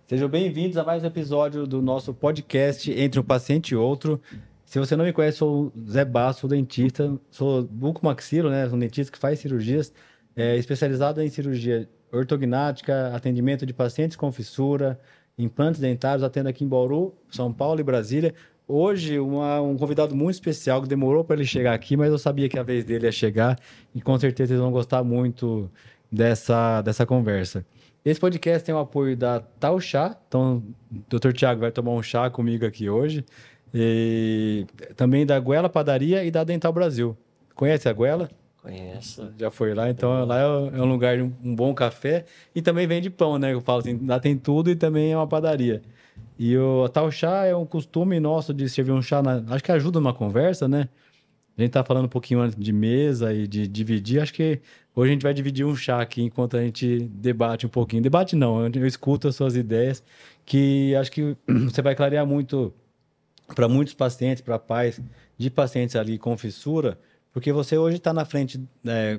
Sejam bem-vindos a mais um episódio do nosso podcast Entre um Paciente e Outro. Se você não me conhece, sou o Zé Basso, sou dentista, sou bucomaxilo, né? Sou um dentista que faz cirurgias, especializado em cirurgia ortognática, atendimento de pacientes com fissura, implantes dentários, atendo aqui em Bauru, São Paulo e Brasília. Hoje, um convidado muito especial que demorou para ele chegar aqui, mas eu sabia que a vez dele ia chegar e com certeza eles vão gostar muito dessa conversa. Esse podcast tem o apoio da Tal Chá, então o Dr. Tiago vai tomar um chá comigo aqui hoje, e também da Goela Padaria e da Dental Brasil. Conhece a Goela? Conheço. Já foi lá, então lá Boa. é um lugar de um bom café e também vende pão, né? Eu falo assim, lá tem tudo e também é uma padaria. E o Tal Chá é um costume nosso de servir um chá, acho que ajuda numa conversa, né? A gente tá falando um pouquinho antes de mesa e de dividir. Acho que hoje a gente vai dividir um chá aqui enquanto a gente debate um pouquinho. Debate não, eu escuto as suas ideias, que acho que você vai clarear muito para muitos pacientes, para pais de pacientes ali com fissura, porque você hoje está na frente,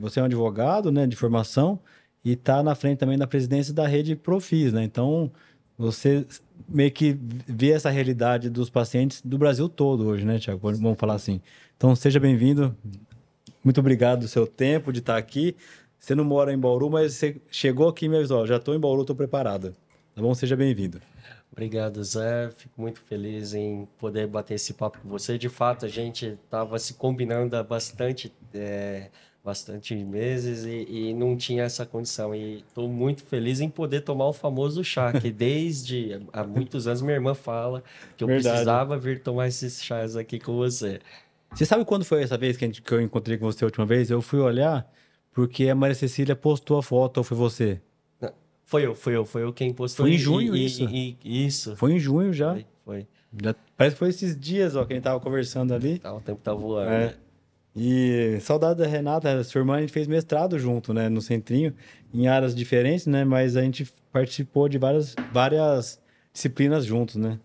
você é um advogado, né, de formação e está na frente também da presidência da rede Profis, né? Então, você meio que vê essa realidade dos pacientes do Brasil todo hoje, né, Tiago? Vamos falar assim. Então, seja bem-vindo. Muito obrigado do seu tempo de estar aqui. Você não mora em Bauru, mas você chegou aqui e me avisou, ó, já estou em Bauru, estou preparado. Tá bom? Seja bem-vindo. Obrigado, Zé. Fico muito feliz em poder bater esse papo com você. De fato, a gente estava se combinando há bastante meses e não tinha essa condição. E estou muito feliz em poder tomar o famoso chá, que desde há muitos anos minha irmã fala que eu Verdade. precisava vir tomar esses chás aqui com você. Você sabe quando foi essa vez que eu encontrei com você a última vez? Eu fui olhar porque a Maria Cecília postou a foto, ou foi você? Não, foi eu quem postou Foi em junho isso. e isso. Foi em junho já. Foi. Parece que foi esses dias, ó, que a gente tava conversando ali. Tá, o tempo tá voando. É. E saudade da Renata, sua irmã, a gente fez mestrado junto, né, no Centrinho, em áreas diferentes, né, mas a gente participou de várias disciplinas juntos, né?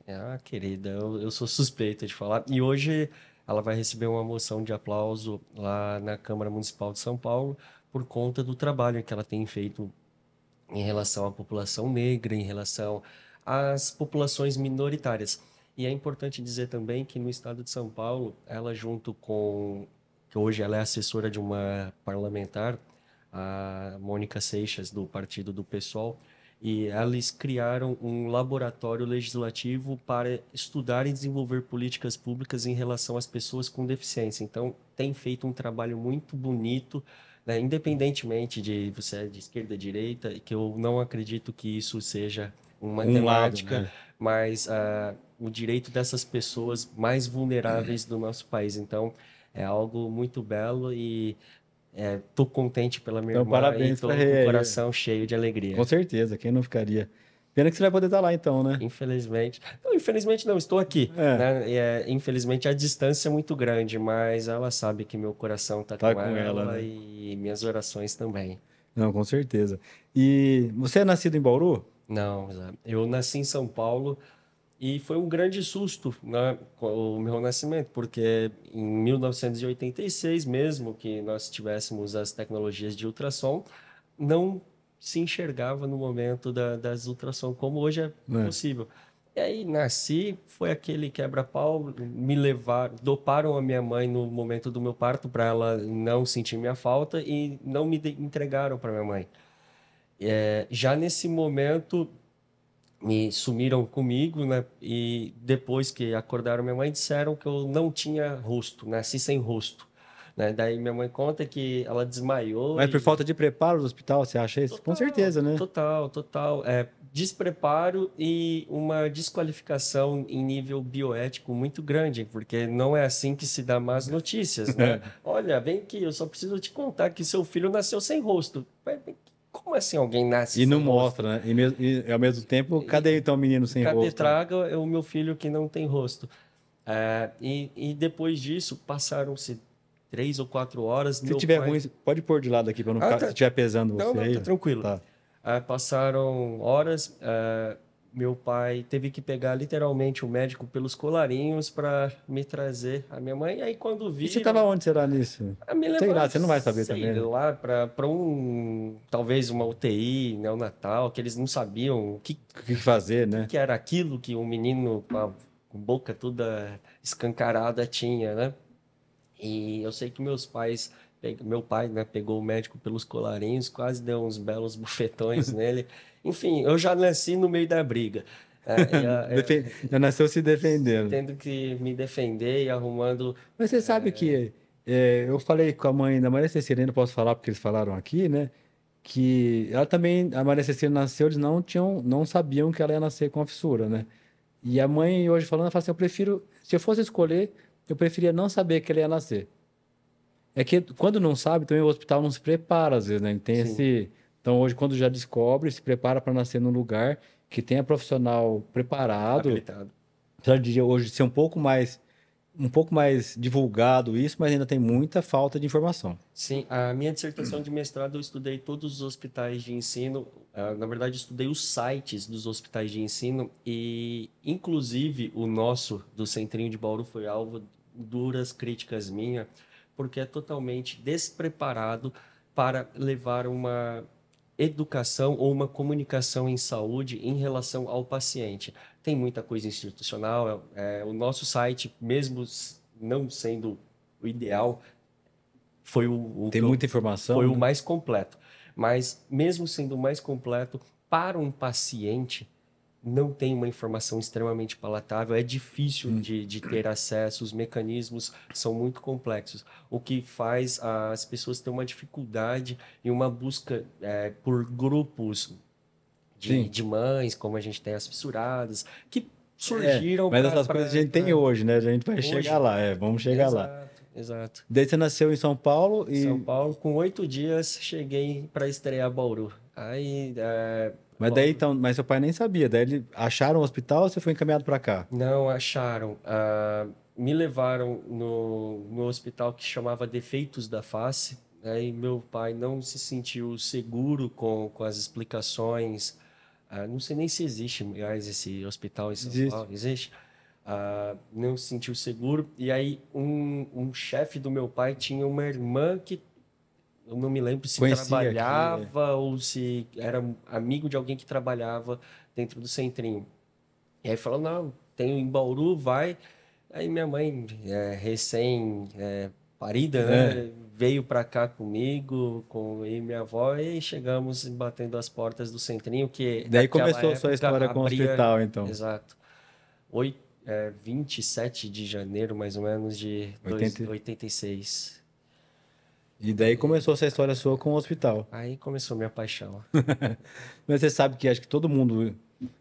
Ah, querida, eu sou suspeita de falar. E hoje ela vai receber uma moção de aplauso lá na Câmara Municipal de São Paulo por conta do trabalho que ela tem feito em relação à população negra, em relação às populações minoritárias. E é importante dizer também que no estado de São Paulo, ela junto com, que hoje ela é assessora de uma parlamentar, a Mônica Seixas, do partido do PSOL, e eles criaram um laboratório legislativo para estudar e desenvolver políticas públicas em relação às pessoas com deficiência. Então, tem feito um trabalho muito bonito, né, independentemente de você é de esquerda ou direita, que eu não acredito que isso seja uma Um lado, temática, né? mas o direito dessas pessoas mais vulneráveis do nosso país. Então, é algo muito belo e estou contente pela minha Então, irmã e parabéns para estou com o ele. coração cheio de Com alegria. certeza, quem não ficaria? Pena que você vai poder estar lá então, né? Infelizmente não, estou aqui, É, né? Infelizmente a distância é muito grande, mas ela sabe que meu coração está tá com com ela, ela né? e minhas orações também. Não, com certeza. E você é nascido em Bauru? Não, Zé. Eu nasci em São Paulo e foi um grande susto, né, com o meu nascimento, porque em 1986 mesmo que nós tivéssemos as tecnologias de ultrassom, não se enxergava no momento das ultrassom como hoje é É. possível. E aí nasci, foi aquele quebra-pau, me levaram, doparam a minha mãe no momento do meu parto para ela não sentir minha falta e não entregaram para minha mãe. Já nesse momento me sumiram comigo, né? E depois que acordaram minha mãe, disseram que eu não tinha rosto, nasci sem rosto, né? Daí minha mãe conta que ela desmaiou Mas por e falta de preparo do hospital, você acha isso? Com total, certeza, né? total, despreparo e uma desqualificação em nível bioético muito grande, porque não é assim que se dá más notícias, né? Olha, vem aqui, eu só preciso te contar que seu filho nasceu sem rosto. Como assim alguém nasce E não sem rosto? mostra, né? E ao mesmo tempo, cadê então o menino sem Cadê rosto, né? traga é o meu filho que não tem rosto. E depois disso, passaram-se 3 ou 4 horas, Se meu tiver pai... ruim, pode pôr de lado aqui para não Ah, ficar. Se tá. estiver pesando Não, você não, tá aí, tranquilo. tá. Passaram horas, meu pai teve que pegar literalmente o médico pelos colarinhos para me trazer a minha mãe. E aí, quando E você tava viram, onde será nisso? me Sei lá, levaram, você não vai saber sei também, né? lá, para talvez uma UTI neonatal, que eles não sabiam O que fazer, que, né? que era aquilo que um menino com boca toda escancarada tinha, né? E eu sei que meu pai, né, pegou o médico pelos colarinhos, quase deu uns belos bufetões nele. Enfim, eu já nasci no meio da briga. Já nasceu se defendendo. Tendo que me defender e arrumando. Mas você sabe que eu falei com a mãe da Maria Cecília, não posso falar porque eles falaram aqui, né? Que ela também, a Maria Cecília nasceu, eles não sabiam que ela ia nascer com a fissura, né? E a mãe hoje falando, ela fala assim, eu prefiro, se eu fosse escolher, eu preferia não saber que ele ia nascer. É que quando não sabe, também o hospital não se prepara às vezes, né? Tem Sim, esse, então hoje quando já descobre, se prepara para nascer num lugar que tenha profissional preparado, habilitado. apesar de hoje ser um pouco mais divulgado isso, mas ainda tem muita falta de informação. Sim, a minha dissertação de mestrado eu estudei todos os hospitais de ensino. Na verdade, estudei os sites dos hospitais de ensino e, inclusive, o nosso, do Centrinho de Bauru, foi alvo de duras críticas minhas, porque é totalmente despreparado para levar uma educação ou uma comunicação em saúde em relação ao paciente. Tem muita coisa institucional, o nosso site, mesmo não sendo o ideal, foi o Tem que muita foi informação, o né? mais completo. Mas mesmo sendo o mais completo, para um paciente não tem uma informação extremamente palatável, é difícil de ter acesso, os mecanismos são muito complexos, o que faz as pessoas terem uma dificuldade e uma busca por grupos Sim. de mães, como a gente tem as fissuradas, que É, surgiram mas essas coisas a gente tem para hoje, né? A gente vai chegar hoje. lá, vamos chegar lá. Exato, exato. Daí você nasceu em São Paulo São e Paulo, com 8 dias, cheguei para estrear Bauru. Aí, mas daí Bauru então, mas seu pai nem sabia. Daí ele acharam o hospital ou você foi encaminhado para cá? não acharam. Me levaram no hospital que chamava Defeitos da Face. Aí meu pai não se sentiu seguro com as explicações. Não sei nem se existe mais esse hospital em São Existe. Paulo. Existe? Não se sentiu seguro. E aí um chefe do meu pai tinha uma irmã que eu não me lembro se Conhecia aqui. trabalhava ou se era amigo de alguém que trabalhava dentro do centrinho. E aí falou, não, tem em Bauru, vai. Aí minha mãe, parida, É. né, veio para cá comigo, com eu e minha avó, e chegamos batendo as portas do centrinho, que Daí naquela começou a sua época história com o abria, hospital, então. exato, 27 de janeiro, mais ou menos, de 80. 86. E daí começou essa história sua com o hospital. Aí começou minha paixão. Mas você sabe que acho que todo mundo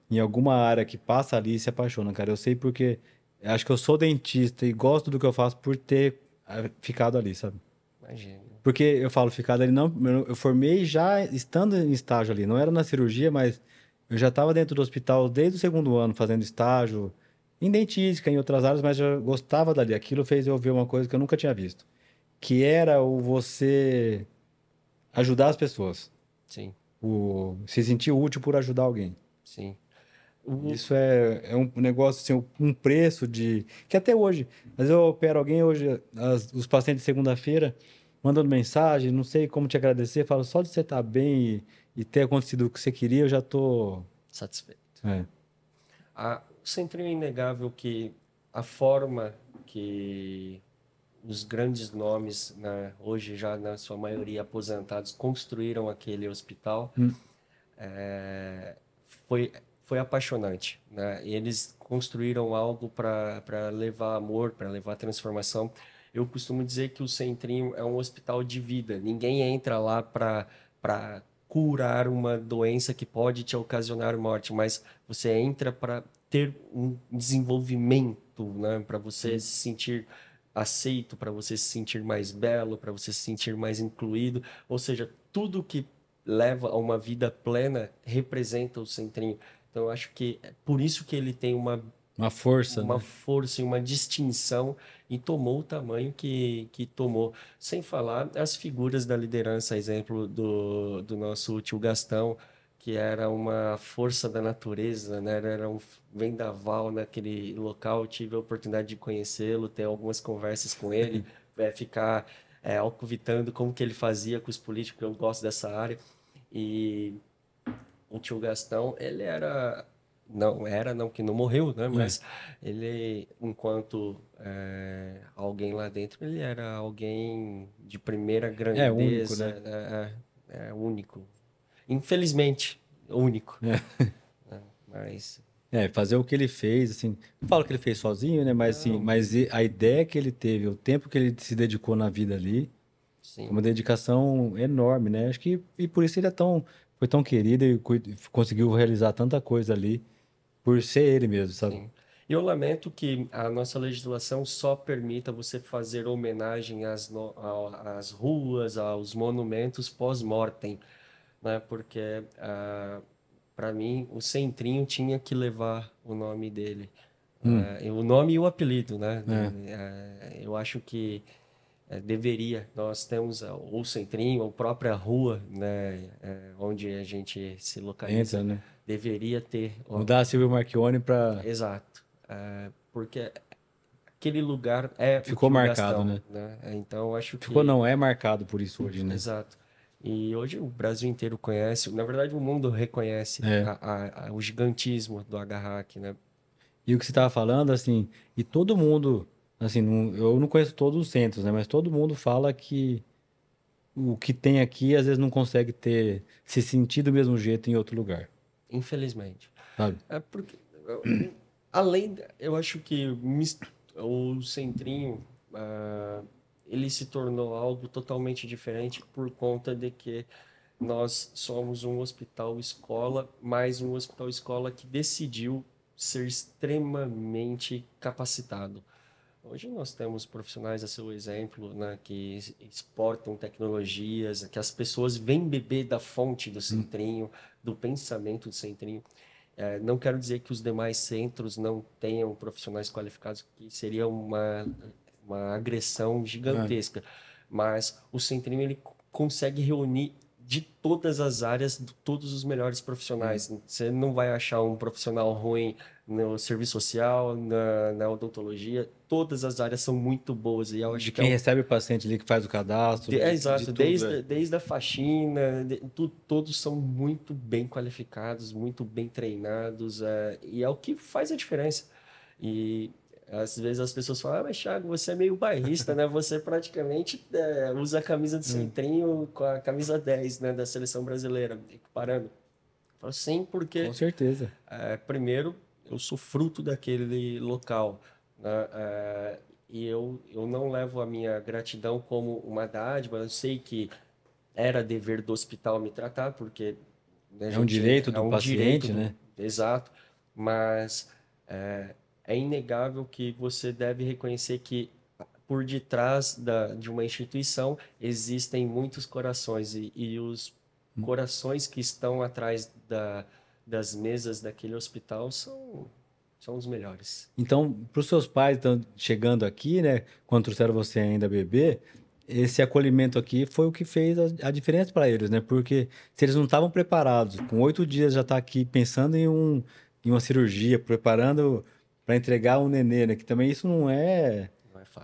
em alguma área que passa ali se apaixona, cara. Eu sei porque acho que eu sou dentista e gosto do que eu faço por ter ficado ali, sabe? Imagina. Porque eu falo ficado ali, não, eu formei já estando em estágio ali, não era na cirurgia, mas eu já estava dentro do hospital desde o segundo ano fazendo estágio em dentística, em outras áreas, mas eu gostava dali. Aquilo fez eu ver uma coisa que eu nunca tinha visto, que era o você ajudar as pessoas, Sim, o se sentir útil por ajudar alguém. sim. O- Isso é um negócio, assim, um preço de. Que até hoje, às vezes eu opero alguém hoje, os pacientes de segunda-feira, mandando mensagem, não sei como te agradecer, falo só de você estar bem e ter acontecido o que você queria, eu já tô. Satisfeito. É. O Centrinho é inegável que a forma que os grandes nomes, né, hoje já na sua maioria aposentados, construíram aquele hospital Hum. foi, foi apaixonante, né? E eles construíram algo para levar amor, para levar transformação. Eu costumo dizer que o Centrinho é um hospital de vida. Ninguém entra lá para curar uma doença que pode te ocasionar morte, mas você entra para ter um desenvolvimento, né? Para você se sentir aceito, para você se sentir mais belo, para você se sentir mais incluído. Ou seja, tudo que leva a uma vida plena representa o Centrinho. Então, eu acho que é por isso que ele tem Uma força, uma né? força e uma distinção e tomou o tamanho que tomou. Sem falar as figuras da liderança, exemplo do nosso tio Gastão, que era uma força da natureza, né? Era um vendaval naquele local. Eu tive a oportunidade de conhecê-lo, ter algumas conversas com ele, ficar alcuvitando como que ele fazia com os políticos. Eu gosto dessa área. E o tio Gastão, ele era, não que não morreu, né? É. Mas ele, enquanto alguém lá dentro, ele era alguém de primeira É único, grandeza, né? único. Infelizmente, único. É. Mas, É, fazer o que ele fez, assim, não falo que ele fez sozinho, né? Mas assim, não, a ideia que ele teve, o tempo que ele se dedicou na vida ali, foi sim, uma dedicação enorme, né? Acho que e por isso ele foi tão querido e conseguiu realizar tanta coisa ali por ser ele mesmo, sabe? sim. E eu lamento que a nossa legislação só permita você fazer homenagem às ruas, aos monumentos pós-mortem, né? Porque para mim o Centrinho tinha que levar o nome dele. Hum, O nome e o apelido, né? é, Eu acho que deveria. Nós temos o Centrinho, a própria rua, né? Onde a gente se localiza, entra, né? deveria ter. Mudar a Silvio Marchione pra. Exato. Porque aquele lugar é o Ficou tio marcado, Gastão, né? né? Então eu acho Ficou que não, é marcado por isso hoje, né? exato. E hoje o Brasil inteiro conhece, na verdade o mundo reconhece É. o gigantismo do Agarrac, né? E o que você estava falando, assim, e todo mundo, assim, eu não conheço todos os centros, né? Mas todo mundo fala que o que tem aqui às vezes não consegue se sentir do mesmo jeito em outro lugar, Infelizmente. sabe? É porque, além, eu acho que o Centrinho, ele se tornou algo totalmente diferente por conta de que nós somos um hospital-escola, mais um hospital-escola que decidiu ser extremamente capacitado. Hoje nós temos profissionais a seu exemplo, né, que exportam tecnologias, que as pessoas vêm beber da fonte do Hum. Centrinho, do pensamento do Centrinho. Não quero dizer que os demais centros não tenham profissionais qualificados, que seria uma agressão Ah, gigantesca, mas o Centrinho ele consegue reunir de todas as áreas, de todos os melhores é. profissionais. Você não vai achar um profissional ruim no serviço social, na odontologia, todas as áreas são muito boas e eu De acho que quem recebe o paciente ali, que faz o cadastro, de exato, tudo, é. desde a faxina, todos são muito bem qualificados, muito bem treinados, e é o que faz a diferença. E às vezes as pessoas falam, mas Thiago, você é meio bairrista, né? Você praticamente usa a camisa do Hum, Centrinho com a camisa 10, né, da seleção brasileira, equiparando. Eu falo, sim, com porque certeza. primeiro, eu sou fruto daquele local, né? E eu não levo a minha gratidão como uma dádiva. Eu sei que era dever do hospital me tratar, porque né, a É um gente direito é do um direito paciente, do né? exato, mas é inegável que você deve reconhecer que por detrás de uma instituição existem muitos corações e os corações que estão atrás das mesas daquele hospital são os melhores. Então, para os seus pais estão chegando aqui, né? Quando trouxeram você ainda bebê, esse acolhimento aqui foi o que fez a diferença para eles, né? Porque se eles não estavam preparados, com 8 dias já tá aqui pensando em uma cirurgia, preparando para entregar um nenê, né? Que também isso Não é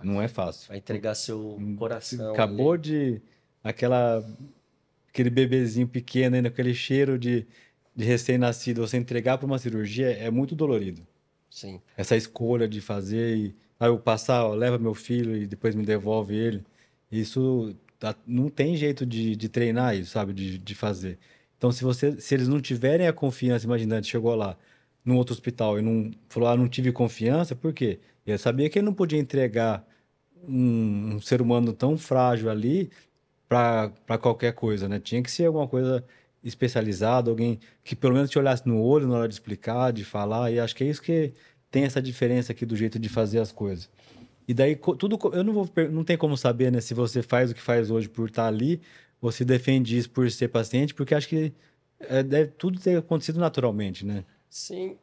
não é fácil. fácil. Vai entregar seu Você coração acabou ali. de aquela aquele bebezinho pequeno ainda, aquele cheiro de recém-nascido, você entregar para uma cirurgia é muito dolorido. Sim, Essa escolha de fazer e eu passar, ó, leva meu filho e depois me devolve ele. Isso não tem jeito de treinar isso, sabe? De fazer. Então, se eles não tiverem a confiança, imaginante, chegou lá num outro hospital e não falou, não tive confiança, por quê? Ele sabia que ele não podia entregar um ser humano tão frágil ali para qualquer coisa, né? Tinha que ser alguma coisa especializada, alguém que pelo menos te olhasse no olho na hora de explicar, de falar, e acho que é isso que tem essa diferença aqui do jeito de fazer as coisas. E daí eu não não tem como saber, né, se você faz o que faz hoje por estar ali, ou se defende isso por ser paciente, porque acho que deve tudo ter acontecido naturalmente, né? sim.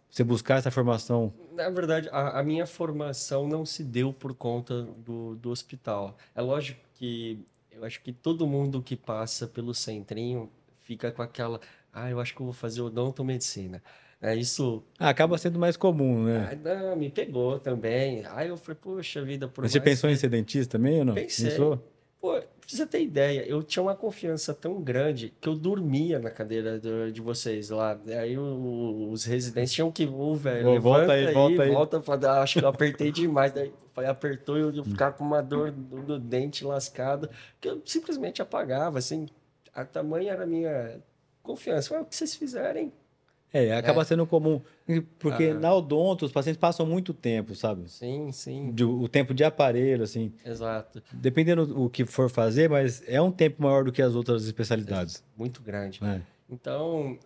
Você buscar essa formação. Na verdade, a minha formação não se deu por conta do hospital. É lógico que eu acho que todo mundo que passa pelo centrinho fica com eu acho que eu vou fazer odontomedicina. Isso, Ah, acaba sendo mais comum, né? não, me pegou também. Aí eu falei, poxa vida, por Mas você mais pensou em que ser dentista também ou não? pensei, Pensou? pô, pra você ter ideia, eu tinha uma confiança tão grande que eu dormia na cadeira de vocês lá. Aí os residentes tinham que, velho, Ô, volta aí, levanta aí, volta aí. volta. Acho que eu apertei demais. Daí falei, apertou e eu ficava com uma dor do dente lascado, que eu simplesmente apagava, assim. A tamanha era a minha confiança. Falei, o que vocês fizerem? É, acaba É, sendo comum. Porque na odonto, os pacientes passam muito tempo, sabe? sim, sim, O tempo de aparelho, assim. exato. Dependendo do que for fazer, mas é um tempo maior do que as outras especialidades. Muito grande. Né? Então,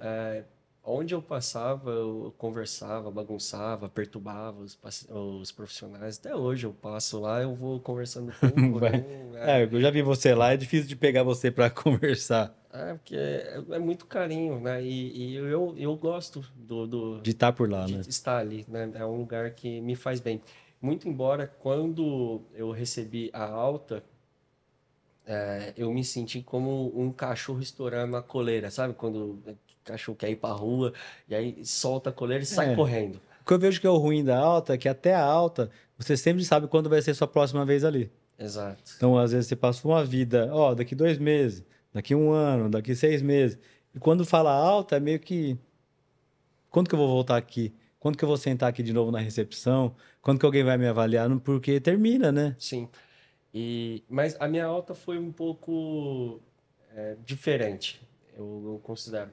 onde eu passava, eu conversava, bagunçava, perturbava os profissionais. Até hoje eu passo lá, eu vou conversando com um por Vai. um. É, eu já vi você lá, é difícil de pegar você para conversar, Porque é muito carinho, né? E eu gosto de estar por lá, de né? estar ali, né? É um lugar que me faz bem. Muito embora, quando eu recebi a alta, eu me senti como um cachorro estourando a coleira, sabe? Quando o cachorro quer ir pra rua e aí solta a coleira e sai É. correndo. O que eu vejo que é o ruim da alta é que até a alta, você sempre sabe quando vai ser sua próxima vez ali. Exato. Então, às vezes, você passa uma vida, ó, daqui 2 meses, daqui um ano, daqui 6 meses. E quando fala alta, é meio que. Quando que eu vou voltar aqui? Quando que eu vou sentar aqui de novo na recepção? Quando que alguém vai me avaliar? Porque termina, né? Sim. Mas a minha alta foi um pouco diferente, eu considero.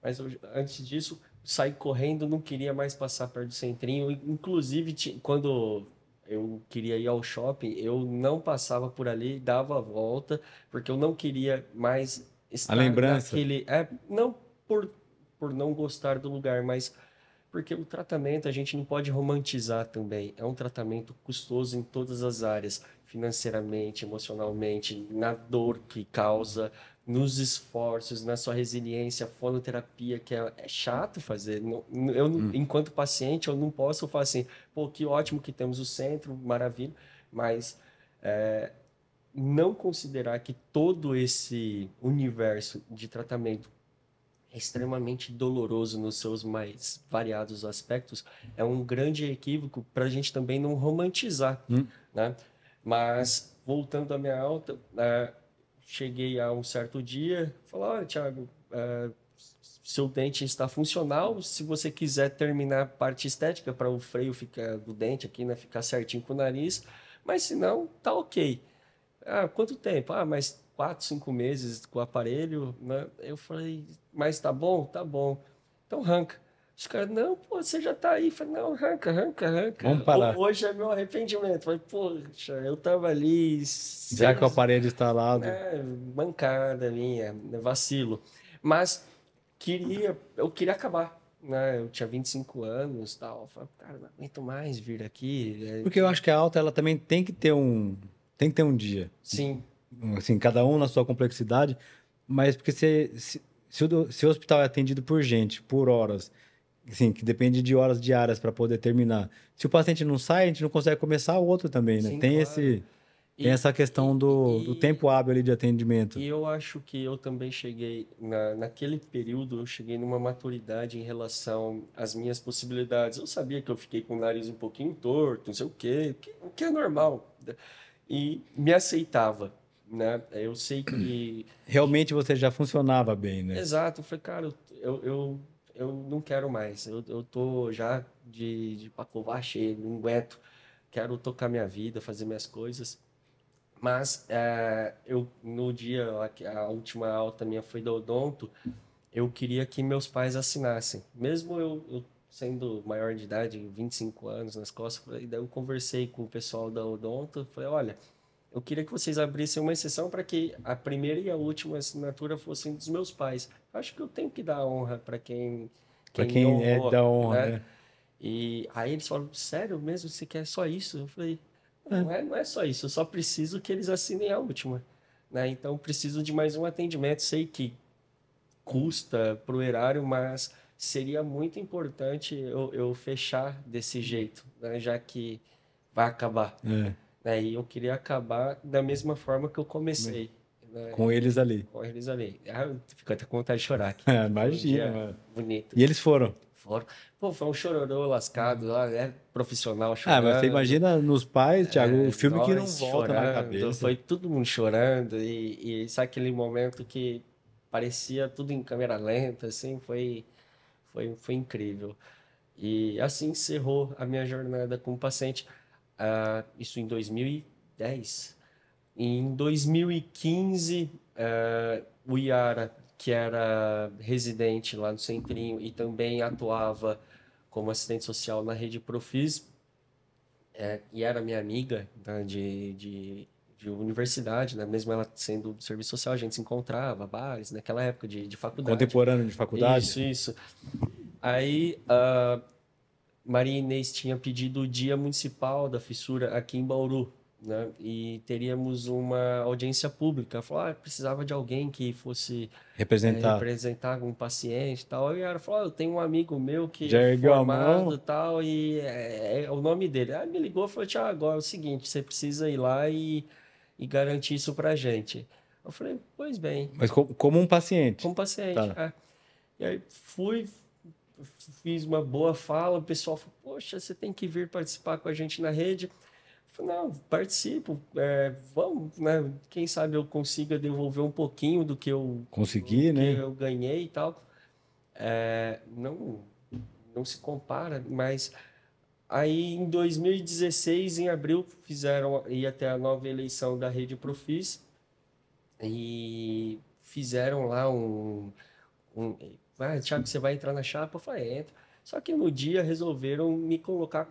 Mas antes disso, saí correndo, não queria mais passar perto do centrinho. Inclusive, quando eu queria ir ao shopping, eu não passava por ali, dava a volta, porque eu não queria mais A estar lembrança. naquele. Não por, por não gostar do lugar, mas porque o tratamento a gente não pode romantizar também. É um tratamento custoso em todas as áreas, financeiramente, emocionalmente, na dor que causa, nos esforços, na sua resiliência, fonoterapia, que é chato fazer. Enquanto paciente, eu não posso falar assim, pô, que ótimo que temos o centro, maravilha, mas não considerar que todo esse universo de tratamento é extremamente doloroso nos seus mais variados aspectos, é um grande equívoco para a gente também não romantizar, Hum. né? Mas, voltando à minha alta, cheguei a um certo dia, falei, olha, Thiago, seu dente está funcional, se você quiser terminar a parte estética para o freio ficar do dente aqui, né, ficar certinho com o nariz, mas se não, tá ok. Quanto tempo? Mais 4, 5 meses com o aparelho, né? Eu falei, mas tá bom? Tá bom. Então arranca. Os caras, não, pô, você já tá aí. Eu falei, não, arranca, arranca, Vamos arranca. parar. Hoje é meu arrependimento. Eu falei, poxa, eu tava ali Já com o seis, aparelho instalado. né, mancada minha, vacilo. Mas eu queria acabar, né? Eu tinha 25 anos e tal. Eu falei, cara, não aguento mais vir aqui. Porque eu acho que a alta ela também tem que ter um dia. Sim, Assim, cada um na sua complexidade, mas porque se o hospital é atendido por gente, por horas, assim, que depende de horas diárias para poder terminar. Se o paciente não sai, a gente não consegue começar o outro também, né? sim, Tem claro. esse, tem E, essa questão do e, tempo hábil ali de atendimento. e eu acho que eu também cheguei, naquele período, eu cheguei numa maturidade em relação às minhas possibilidades. Eu sabia que eu fiquei com o nariz um pouquinho torto, não sei o que é normal. E me aceitava, né? Eu sei que. Realmente você já funcionava bem, né? Exato, eu falei, cara, eu não quero mais. Eu tô já de pacová cheio, não aguento. Quero tocar minha vida, fazer minhas coisas. Mas eu no dia a última alta minha foi do odonto, eu queria que meus pais assinassem. Mesmo eu sendo maior de idade, 25 anos nas costas, daí eu conversei com o pessoal da odonto, falei, olha, eu queria que vocês abrissem uma exceção para que a primeira e a última assinatura fossem dos meus pais. Acho que eu tenho que dar honra para Para quem me quem é honrou, da honra, né? né? E aí eles falaram, sério mesmo, você quer só isso? Eu falei, É. não é só isso, eu só preciso que eles assinem a última, né? Então preciso de mais um atendimento, sei que custa pro erário, mas seria muito importante eu fechar desse jeito, né? Já que vai acabar, É. né? E eu queria acabar da mesma forma que eu comecei, né? Com eles ali. Com eles ali. Eu fico até com vontade de chorar aqui. É, Foi um imagina, dia mano. bonito. E eles foram. Foram. Pô, foi um chororô lascado lá, profissional Ah, mas você chorando. imagina nos pais, Thiago, o filme que não Nós volta na chorando, cabeça. foi todo mundo chorando e sabe aquele momento que parecia tudo em câmera lenta, assim, foi incrível. E assim encerrou a minha jornada como paciente, isso em 2010. Em 2015, o Iara, que era residente lá no Centrinho e também atuava como assistente social na Rede Profis, e era minha amiga, né, de universidade, né? Mesmo ela sendo do serviço social, a gente se encontrava, bares, naquela época de faculdade. Contemporâneo de faculdade? Isso. Aí, Maria Inês tinha pedido o Dia Municipal da Fissura aqui em Bauru, né? E teríamos uma audiência pública. Ela falou, precisava de alguém que fosse Representar. representar algum paciente e tal. E ela falou, eu tenho um amigo meu que Já é ergueu a formado e mão? tal, e é o nome dele. Aí me ligou e falou, Tiago, agora é o seguinte, você precisa ir lá e garantir isso pra gente. Eu falei, pois bem, Mas como um paciente. como paciente. Tá. E aí fiz uma boa fala, o pessoal falou, poxa, você tem que vir participar com a gente na rede. Eu falei, não, participo, vamos, né? Quem sabe eu consiga devolver um pouquinho Consegui, que né? eu ganhei e tal. Não, não se compara, mas aí em 2016, em abril, ia até a nova eleição da Rede Profis e fizeram lá Thiago, você vai entrar na chapa? Eu falei, entra. Só que no dia resolveram me colocar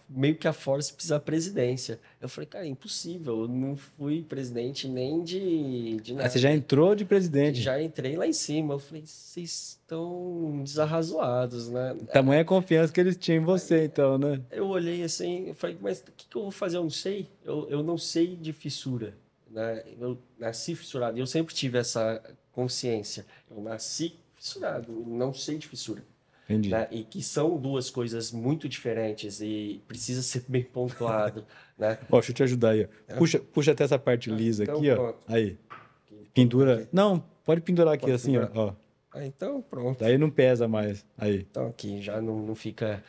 meio que a forceps à presidência. Eu falei, cara, é impossível. Eu não fui presidente nem de Aí você já nada. entrou de presidente. Já entrei lá em cima. Eu falei, vocês estão desarrazoados, né? Tamanha confiança que eles tinham em você, então, né? Eu olhei assim, eu falei, mas o que eu vou fazer? Eu não sei. Eu não sei de fissura, né? Eu nasci fissurado. Eu sempre tive essa consciência. Eu nasci fissurado, eu não sei de fissura. Entendi. Né? E que são duas coisas muito diferentes e precisa ser bem pontuado, né? Ó, deixa eu te ajudar aí, ó. Puxa até essa parte lisa Então aqui, ó. pronto. Aí. Colocar Pendura. aqui. Não, pode pendurar aqui Pode assim, ó. pendurar. Ó. Então pronto. Daí não pesa mais. Aí. Então aqui já não fica.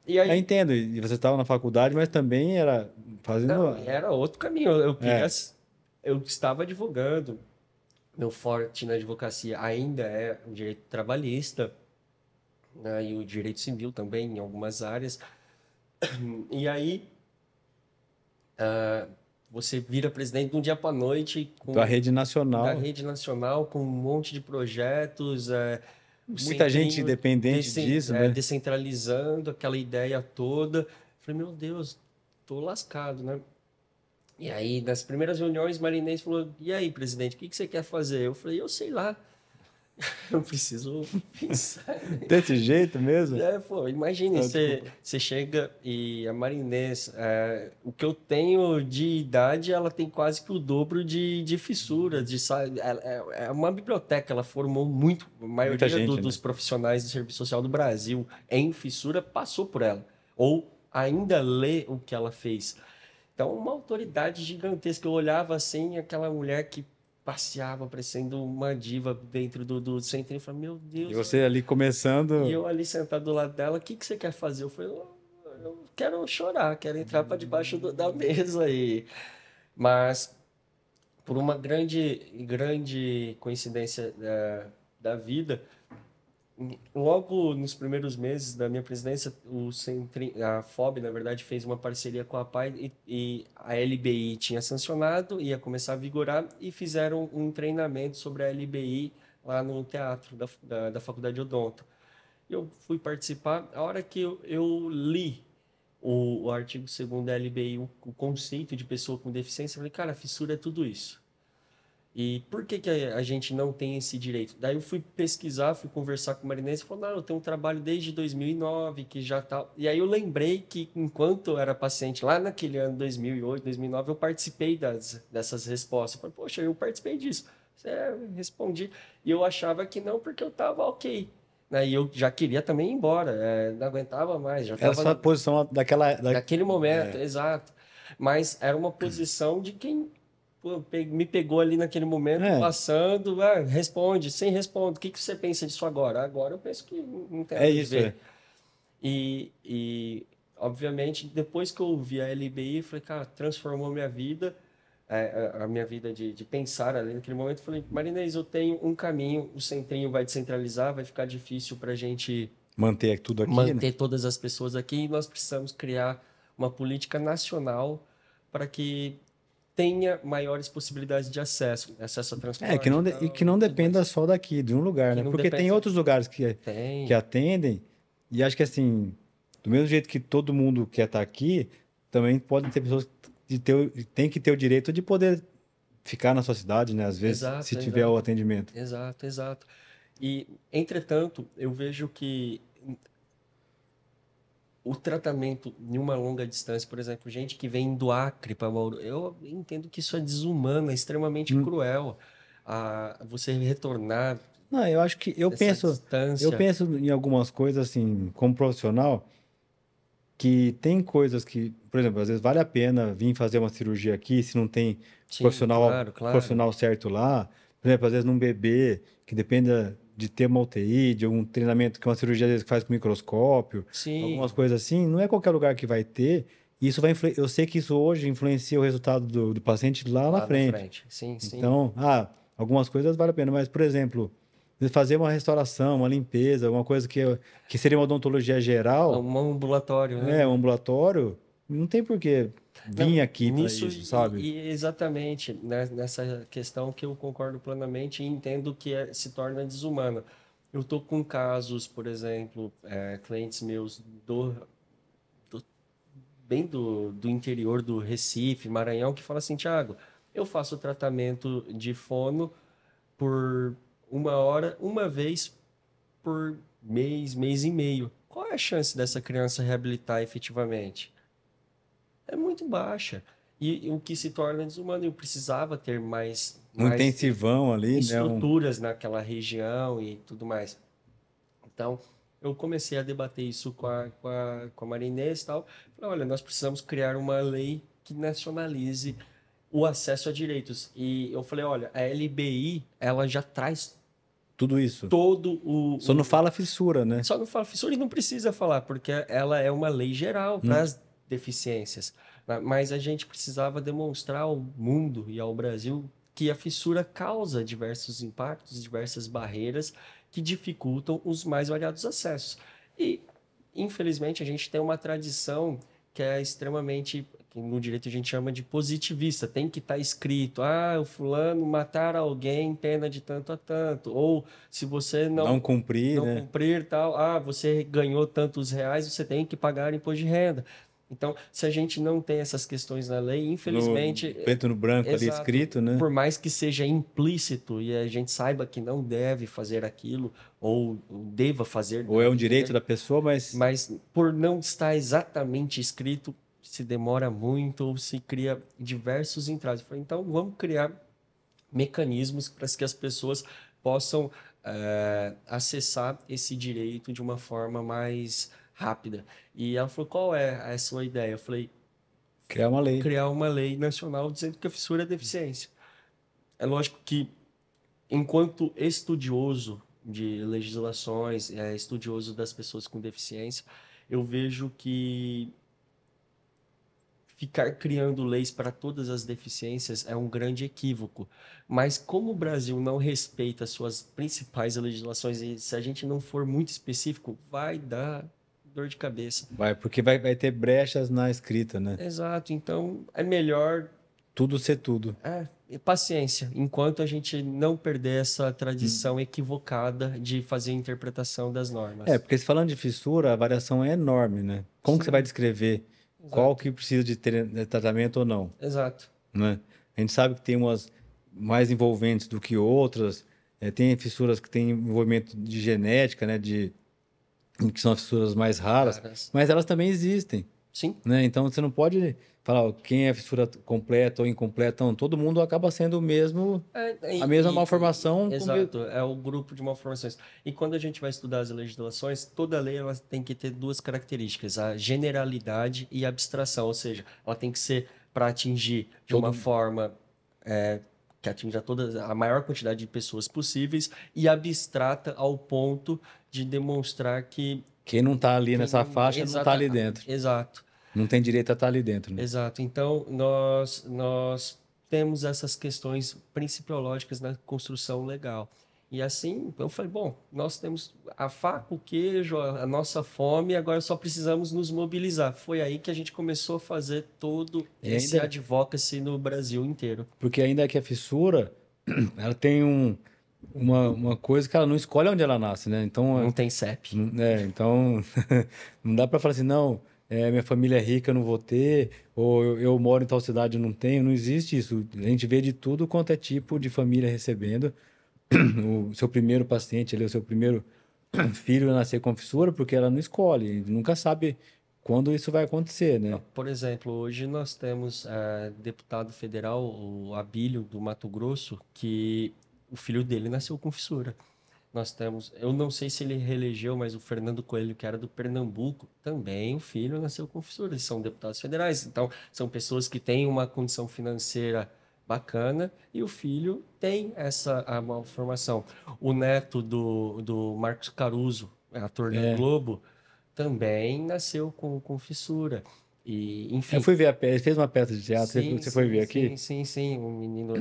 E Eu aí, entendo. E você estava na faculdade, mas também era fazendo. não, era outro caminho. Eu queria. É, Eu estava advogando. Meu forte na advocacia ainda é o direito trabalhista, né, e o direito civil também, em algumas áreas. E aí, você vira presidente de um dia para noite da rede da nacional. rede nacional com um monte de projetos, o Muita gente centrinho dependente disso, né? descentralizando aquela ideia toda. Falei, meu Deus, tô lascado, né? E aí, nas primeiras reuniões, Marinês falou: E aí, presidente, o que você quer fazer? Eu falei: Eu sei lá, eu preciso pensar. Desse jeito mesmo? Pô, imagine, Não, desculpa. você chega e a Marinês, o que eu tenho de idade, ela tem quase que o dobro de fissura, é uma biblioteca, ela formou muito, a Muita maioria gente, dos né? profissionais do serviço social do Brasil em fissura passou por ela, ou ainda lê o que ela fez. Então, uma autoridade gigantesca. Eu olhava assim, aquela mulher que passeava, parecendo uma diva dentro do centro, e falava, meu E Deus. você ali E começando. eu ali sentado do lado dela, o que você quer fazer? Eu falei, eu quero chorar, quero entrar para debaixo da mesa aí. Mas, por uma grande coincidência da vida, logo nos primeiros meses da minha presidência, a FOB, na verdade, fez uma parceria com a PAI e a LBI tinha sancionado, ia começar a vigorar e fizeram um treinamento sobre a LBI lá no teatro da Faculdade de Odonto. Eu fui participar, a hora que eu li o artigo 2º da LBI, o conceito de pessoa com deficiência, eu falei, cara, fissura é tudo isso. E por que a gente não tem esse direito? Daí eu fui pesquisar, fui conversar com o Marinense e falou, não, eu tenho um trabalho desde 2009, que já tá... E aí eu lembrei que enquanto eu era paciente, lá naquele ano 2008, 2009, eu participei dessas respostas. Eu falei, poxa, eu participei disso. Respondi. E eu achava que não, porque eu estava ok. Né? E eu já queria também ir embora, não aguentava mais, já Era a estava sua posição daquela. naquele momento, exato. Mas era uma posição de quem pô, me pegou ali naquele momento, passando, responde, sem responde. O que você pensa disso agora? Agora eu penso que não tem nada a isso, ver. E, obviamente, depois que eu ouvi a LBI, eu falei, cara, transformou minha vida, a minha vida de pensar ali naquele momento. Eu falei, Marinês, eu tenho um caminho, o centrinho vai descentralizar, vai ficar difícil para a gente manter tudo aqui, né? manter todas as pessoas aqui, e nós precisamos criar uma política nacional para que tenha maiores possibilidades de acesso a Que não, transporte, e que tal, não tudo dependa mais. só daqui, de um lugar, Que né? não Porque tem depende. outros lugares que Tem, atendem, e acho que assim, do mesmo jeito que todo mundo quer estar aqui, também podem ter pessoas tem que ter o direito de poder ficar na sua cidade, né? Às vezes, se exato, tiver o exato, atendimento. exato, exato. E, entretanto, eu vejo que o tratamento em uma longa distância, por exemplo, gente que vem do Acre para Bauru, eu entendo que isso é desumano, é extremamente Hum. cruel. Você retornar Não, eu acho que essa eu distância. penso em algumas coisas assim, como profissional, que tem coisas que, por exemplo, às vezes vale a pena vir fazer uma cirurgia aqui se não tem Sim, claro, claro. profissional certo lá. Por exemplo, às vezes num bebê que dependa de ter uma UTI, de algum treinamento, que é uma cirurgia às vezes que faz com microscópio, algumas Sim, coisas assim, não é qualquer lugar que vai ter. E isso vai eu sei que isso hoje influencia o resultado do paciente lá na lá na frente. frente. Sim, sim. Então, algumas coisas vale a pena, mas, por exemplo, fazer uma restauração, uma limpeza, uma coisa que seria uma odontologia É geral, um ambulatório, né? um ambulatório, não tem por que vir Não, aqui para nisso isso, sabe? e exatamente, né, nessa questão que eu concordo plenamente e entendo que se torna desumano. Eu tô com casos, por exemplo, clientes meus do- bem do interior do Recife, Maranhão, que fala assim, Thiago, eu faço tratamento de fono por 1 hora, uma vez por mês, mês e meio. Qual é a chance dessa criança reabilitar efetivamente? É muito baixa. E o que se torna desumano, eu precisava ter Um mais intensivão ali, né? estruturas naquela região e tudo mais. Então, eu comecei a debater isso com a Marinês e tal. Falei, olha, nós precisamos criar uma lei que nacionalize o acesso a direitos. E eu falei, olha, a LBI, ela já traz Tudo isso. todo Só não fala fissura, né? só não fala fissura e não precisa falar, porque ela é uma lei geral para Hum. as deficiências. Mas a gente precisava demonstrar ao mundo e ao Brasil que a fissura causa diversos impactos, diversas barreiras que dificultam os mais variados acessos. E, infelizmente, a gente tem uma tradição que é extremamente, que no direito a gente chama de positivista. Tem que estar escrito, o fulano matar alguém, pena de tanto a tanto. Ou se você Não cumprir, não né? cumprir tal, você ganhou tantos reais, você tem que pagar imposto de renda. Então, se a gente não tem essas questões na lei, No infelizmente, preto no branco ali exato, escrito, né? por mais que seja implícito e a gente saiba que não deve fazer aquilo ou deva fazer Ou é um daquele direito jeito, da pessoa, mas mas por não estar exatamente escrito, se demora muito ou se cria diversos entraves. Eu falei, então, vamos criar mecanismos para que as pessoas possam acessar esse direito de uma forma mais rápida. E ela falou, qual é a sua ideia? Eu falei, criar uma lei. criar uma lei nacional dizendo que a fissura é deficiência. É lógico que, enquanto estudioso de legislações, estudioso das pessoas com deficiência, eu vejo que ficar criando leis para todas as deficiências é um grande equívoco. Mas como o Brasil não respeita suas principais legislações e se a gente não for muito específico, vai dar dor de cabeça. Porque vai ter brechas na escrita, né? Exato. Então é melhor Tudo ser tudo. paciência, enquanto a gente não perder essa tradição equivocada de fazer a interpretação das normas. Porque se falando de fissura, a variação é enorme, né? Como que você vai Sim, descrever qual exato. que precisa de ter tratamento ou não, Exato. né? A gente sabe que tem umas mais envolventes do que outras, tem fissuras que têm envolvimento de genética, né? Que são as fissuras mais raras, Caras. mas elas também existem, Sim. né? Então você não pode falar ó, quem é fissura completa ou incompleta, não. Todo mundo acaba sendo o mesmo, a mesma malformação com Exato, é o grupo de malformações. E quando a gente vai estudar as legislações, toda lei ela tem que ter duas características, a generalidade e a abstração, ou seja, ela tem que ser para atingir de uma todo forma que atinja a maior quantidade de pessoas possíveis e abstrata ao ponto de demonstrar que Quem não tá ali quem nessa não... faixa não tá ali dentro. Exato. Não tem direito a estar ali dentro, né? Exato. Então, nós temos essas questões principiológicas na construção legal. E assim, eu falei, bom, nós temos a faca, o queijo, a nossa fome, agora só precisamos nos mobilizar. Foi aí que a gente começou a fazer todo E esse ainda, advocacy no Brasil inteiro. porque ainda que a fissura, ela tem uma coisa que ela não escolhe onde ela nasce, né? Então, Não tem CEP. então não dá para falar assim, não, minha família é rica, eu não vou ter, ou eu moro em tal cidade, eu não tenho. Não existe isso. A gente vê de tudo quanto é tipo de família recebendo. O seu primeiro paciente, ali, o seu primeiro filho a nascer com fissura, porque ela não escolhe, nunca sabe quando isso vai acontecer, né? Por exemplo, hoje nós temos deputado federal, o Abílio, do Mato Grosso, que o filho dele nasceu com fissura. Nós temos, eu não sei se ele reelegeu, mas o Fernando Coelho, que era do Pernambuco, também o filho nasceu com fissura. Eles são deputados federais, então são pessoas que têm uma condição financeira bacana e o filho tem essa a malformação. O neto do Marcos Caruso, ator da É, Globo, também nasceu com fissura. E, eu enfim, fui ver a peça, ele fez uma peça de teatro, sim, você foi sim, ver sim, aqui? sim, sim. Um menino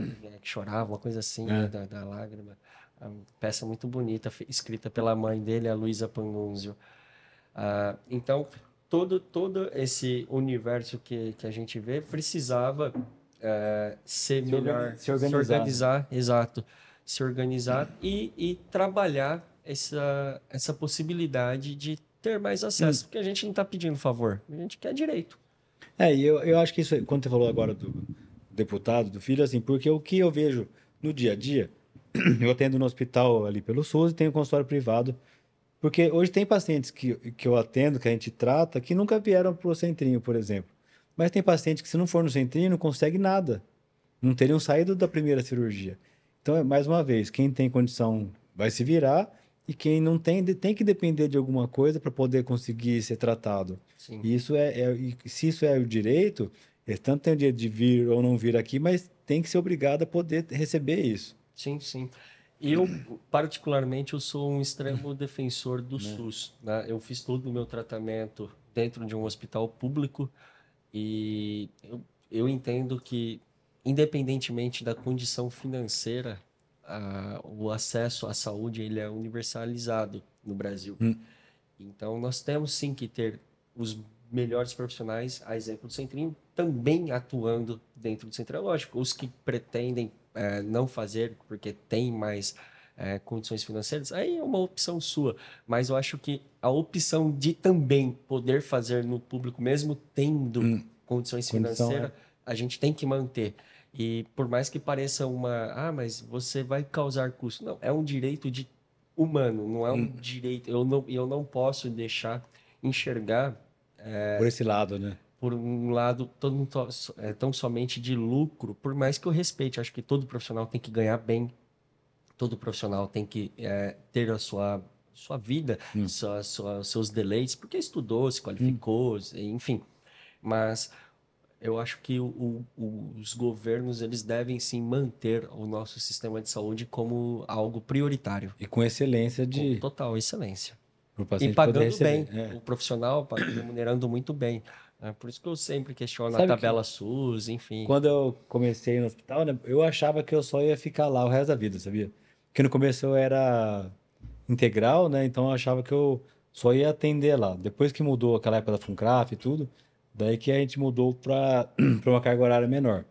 que chorava, uma coisa assim, né, É. da lágrima. É uma peça muito bonita, escrita pela mãe dele, a Luísa Pannunzio. Então, todo esse universo que a gente vê precisava ser melhor, Se se organizar, né? organizar, exato, se organizar e trabalhar essa possibilidade de ter mais acesso, porque a gente não está pedindo favor, a gente quer direito. E eu acho que isso, quando você falou agora do deputado, do filho, assim, porque o que eu vejo no dia a dia, eu atendo no hospital ali pelo SUS e tenho consultório privado, porque hoje tem pacientes que eu atendo, que a gente trata, que nunca vieram para o centrinho, por exemplo. Mas tem paciente que, se não for no centrinho, não consegue nada. Não teriam saído da primeira cirurgia. Então, mais uma vez, quem tem condição vai se virar e quem não tem, tem que depender de alguma coisa para poder conseguir ser tratado. Sim. E isso e se isso é o direito, eles tanto têm o direito de vir ou não vir aqui, mas tem que ser obrigado a poder receber isso, Sim, sim. Eu, particularmente, eu sou um extremo defensor do né? SUS, né? Eu fiz todo o meu tratamento dentro de um hospital público e eu entendo que, independentemente da condição financeira, o acesso à saúde ele é universalizado no Brasil. Hum, Então, nós temos sim que ter os melhores profissionais, a exemplo do Centrinho, também atuando dentro do Centro. É lógico, os que pretendem não fazer porque tem mais condições financeiras, aí é uma opção sua. Mas eu acho que a opção de também poder fazer no público, mesmo tendo condições condição financeiras, a gente tem que manter. E por mais que pareça mas você vai causar custo. Não, é um direito de humano, não é um direito. Eu não posso deixar enxergar por esse lado, né? por um lado tão somente de lucro, por mais que eu respeite. Acho que todo profissional tem que ganhar bem, todo profissional tem que ter a sua vida, seus deleites, porque estudou, se qualificou, enfim. Mas eu acho que os governos eles devem sim manter o nosso sistema de saúde como algo prioritário, E com excelência com de total excelência. para o E paciente poder pagando bem, receber. É. o profissional remunerando muito bem. Por isso que eu sempre questiono a Sabe que tabela SUS, enfim. quando eu comecei no hospital, né, eu achava que eu só ia ficar lá o resto da vida, sabia? Porque no começo eu era integral, né? Então eu achava que eu só ia atender lá. Depois que mudou aquela época da FUNCRAF e tudo, daí que a gente mudou para para uma carga horária menor.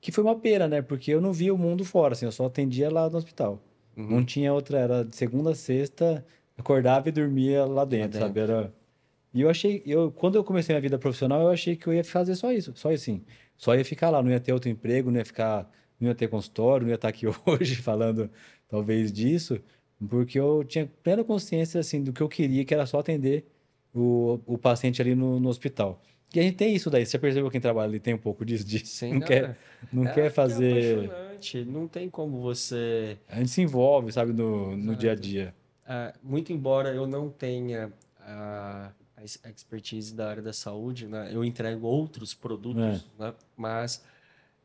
Que foi uma pena, né? Porque eu não via o mundo fora, assim, eu só atendia lá no hospital. Não Uhum, tinha outra, era de segunda a sexta, acordava e dormia lá lá dentro, sabe? dentro. E eu achei, quando eu comecei minha vida profissional, eu achei que eu ia fazer só isso, sim. Só ia ficar lá, não ia ter outro emprego, não ia ter consultório, não ia estar aqui hoje falando talvez disso, porque eu tinha plena consciência assim do que eu queria, que era só atender o paciente ali no hospital. E a gente tem isso daí, você já percebeu quem trabalha ali tem um pouco disso, de Sim, não não, quer, não quer porque é fazer, apaixonante. Não tem como você. a gente se envolve, sabe, no dia a Exato. dia. Muito embora eu não tenha a expertise da área da saúde, né? Eu entrego outros É. produtos, né? Mas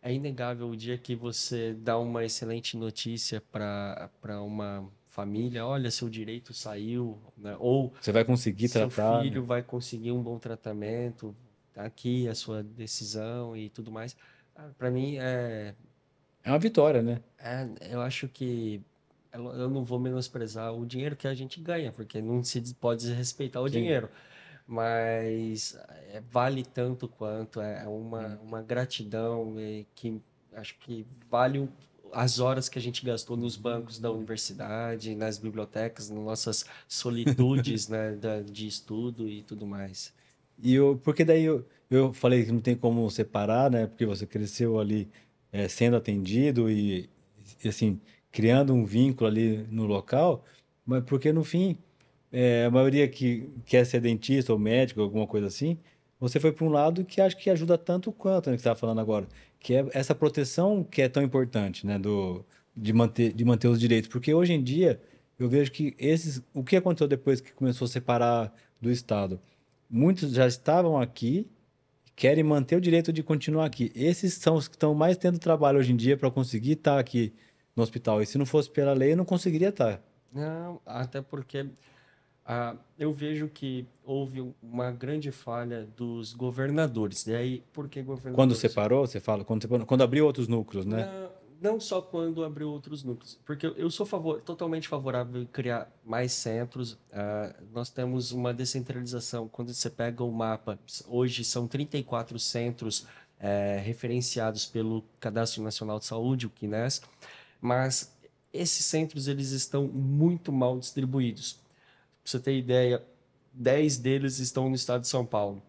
é inegável o dia que você dá uma excelente notícia para uma família, olha, seu direito saiu, né? Ou Você vai conseguir seu tratar, né? filho vai conseguir um bom tratamento, tá aqui a sua decisão e tudo mais. Para mim, É uma vitória, né? eu acho que eu não vou menosprezar o dinheiro que a gente ganha, porque não se pode desrespeitar o Sim. dinheiro, mas vale tanto quanto, é Hum. uma gratidão que acho que vale as horas que a gente gastou nos bancos da universidade, nas bibliotecas, nas nossas solitudes, né, de estudo e tudo mais. Porque daí eu falei que não tem como separar, né? Porque você cresceu ali sendo atendido e, assim, criando um vínculo ali no local, mas porque no fim, a maioria que quer ser dentista ou médico, alguma coisa assim, você foi para um lado que acho que ajuda tanto quanto, né, que você estava falando agora, que é essa proteção que é tão importante, né? De manter os direitos. Porque hoje em dia, eu vejo que o que aconteceu depois que começou a separar do Estado? Muitos já estavam aqui, querem manter o direito de continuar aqui. Esses são os que estão mais tendo trabalho hoje em dia para conseguir estar aqui no hospital. E se não fosse pela lei, não conseguiria estar. Não, até porque eu vejo que houve uma grande falha dos governadores. E aí, por que Quando governadores? separou, você fala, quando abriu outros núcleos, né? Não, não só quando abriu outros núcleos, porque eu sou totalmente favorável em criar mais centros. Nós temos uma descentralização. Quando você pega o mapa, hoje são 34 centros referenciados pelo Cadastro Nacional de Saúde, o CNES, mas esses centros eles estão muito mal distribuídos. Pra você ter ideia, 10 deles estão no estado de São Paulo,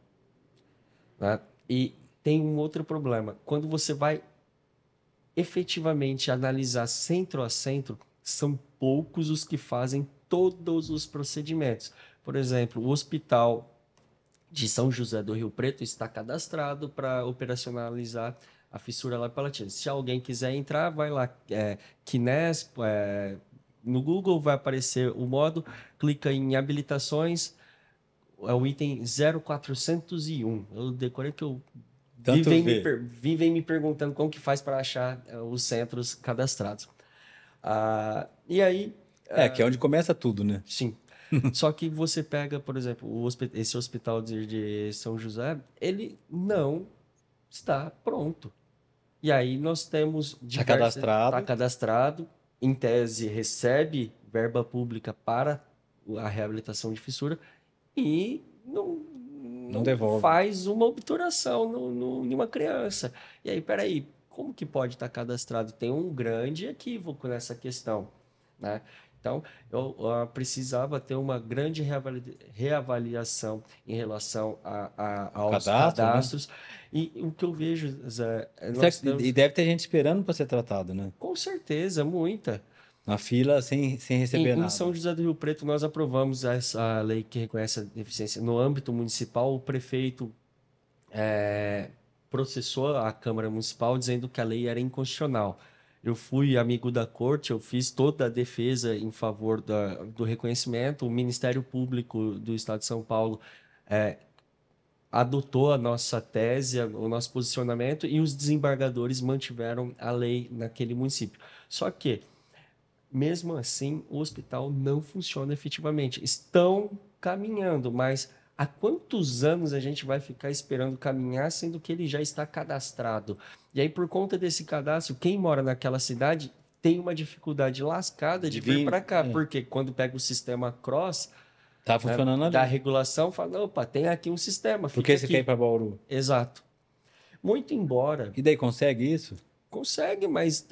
né? E tem um outro problema. Quando você vai efetivamente analisar centro a centro, são poucos os que fazem todos os procedimentos. Por exemplo, o hospital de São José do Rio Preto está cadastrado para operacionalizar a fissura labial-palatina. Se alguém quiser entrar, vai lá, KNES, no Google vai aparecer o modo, clica em habilitações, é o item 0401. Eu decorei que eu Tanto vê. vivem me perguntando como que faz para achar os centros cadastrados. E aí, Que é onde começa tudo, né? sim. Só que você pega, por exemplo, esse hospital de São José, ele não está pronto. E aí nós temos Está diversas. Está cadastrado, cadastrado, em tese recebe verba pública para a reabilitação de fissura e não não devolve. faz uma obturação em uma criança. E aí, peraí, como que pode estar cadastrado? Tem um grande equívoco nessa questão, né? Então, eu precisava ter uma grande reavaliação em relação O aos cadastro, né? cadastros. E o que eu vejo, Zé, Será nós e temos, deve ter gente esperando para ser tratado, né? com certeza, muita. Na fila sem receber Em São nada. José do Rio Preto, nós aprovamos essa lei que reconhece a deficiência. No âmbito municipal, o prefeito processou a Câmara Municipal dizendo que a lei era inconstitucional. Eu fui amigo da corte, eu fiz toda a defesa em favor do reconhecimento. O Ministério Público do Estado de São Paulo adotou a nossa tese, o nosso posicionamento, e os desembargadores mantiveram a lei naquele município. Só que mesmo assim, o hospital não funciona efetivamente. Estão caminhando, mas há quantos anos a gente vai ficar esperando caminhar, sendo que ele já está cadastrado? E aí, por conta desse cadastro, quem mora naquela cidade tem uma dificuldade lascada de vir para cá, porque quando pega o sistema Cross, Tá né, funcionando da ali. regulação, fala, opa, tem aqui um sistema, Por fica que você quer ir aqui. para Bauru? Exato. Muito embora E daí consegue isso? consegue, mas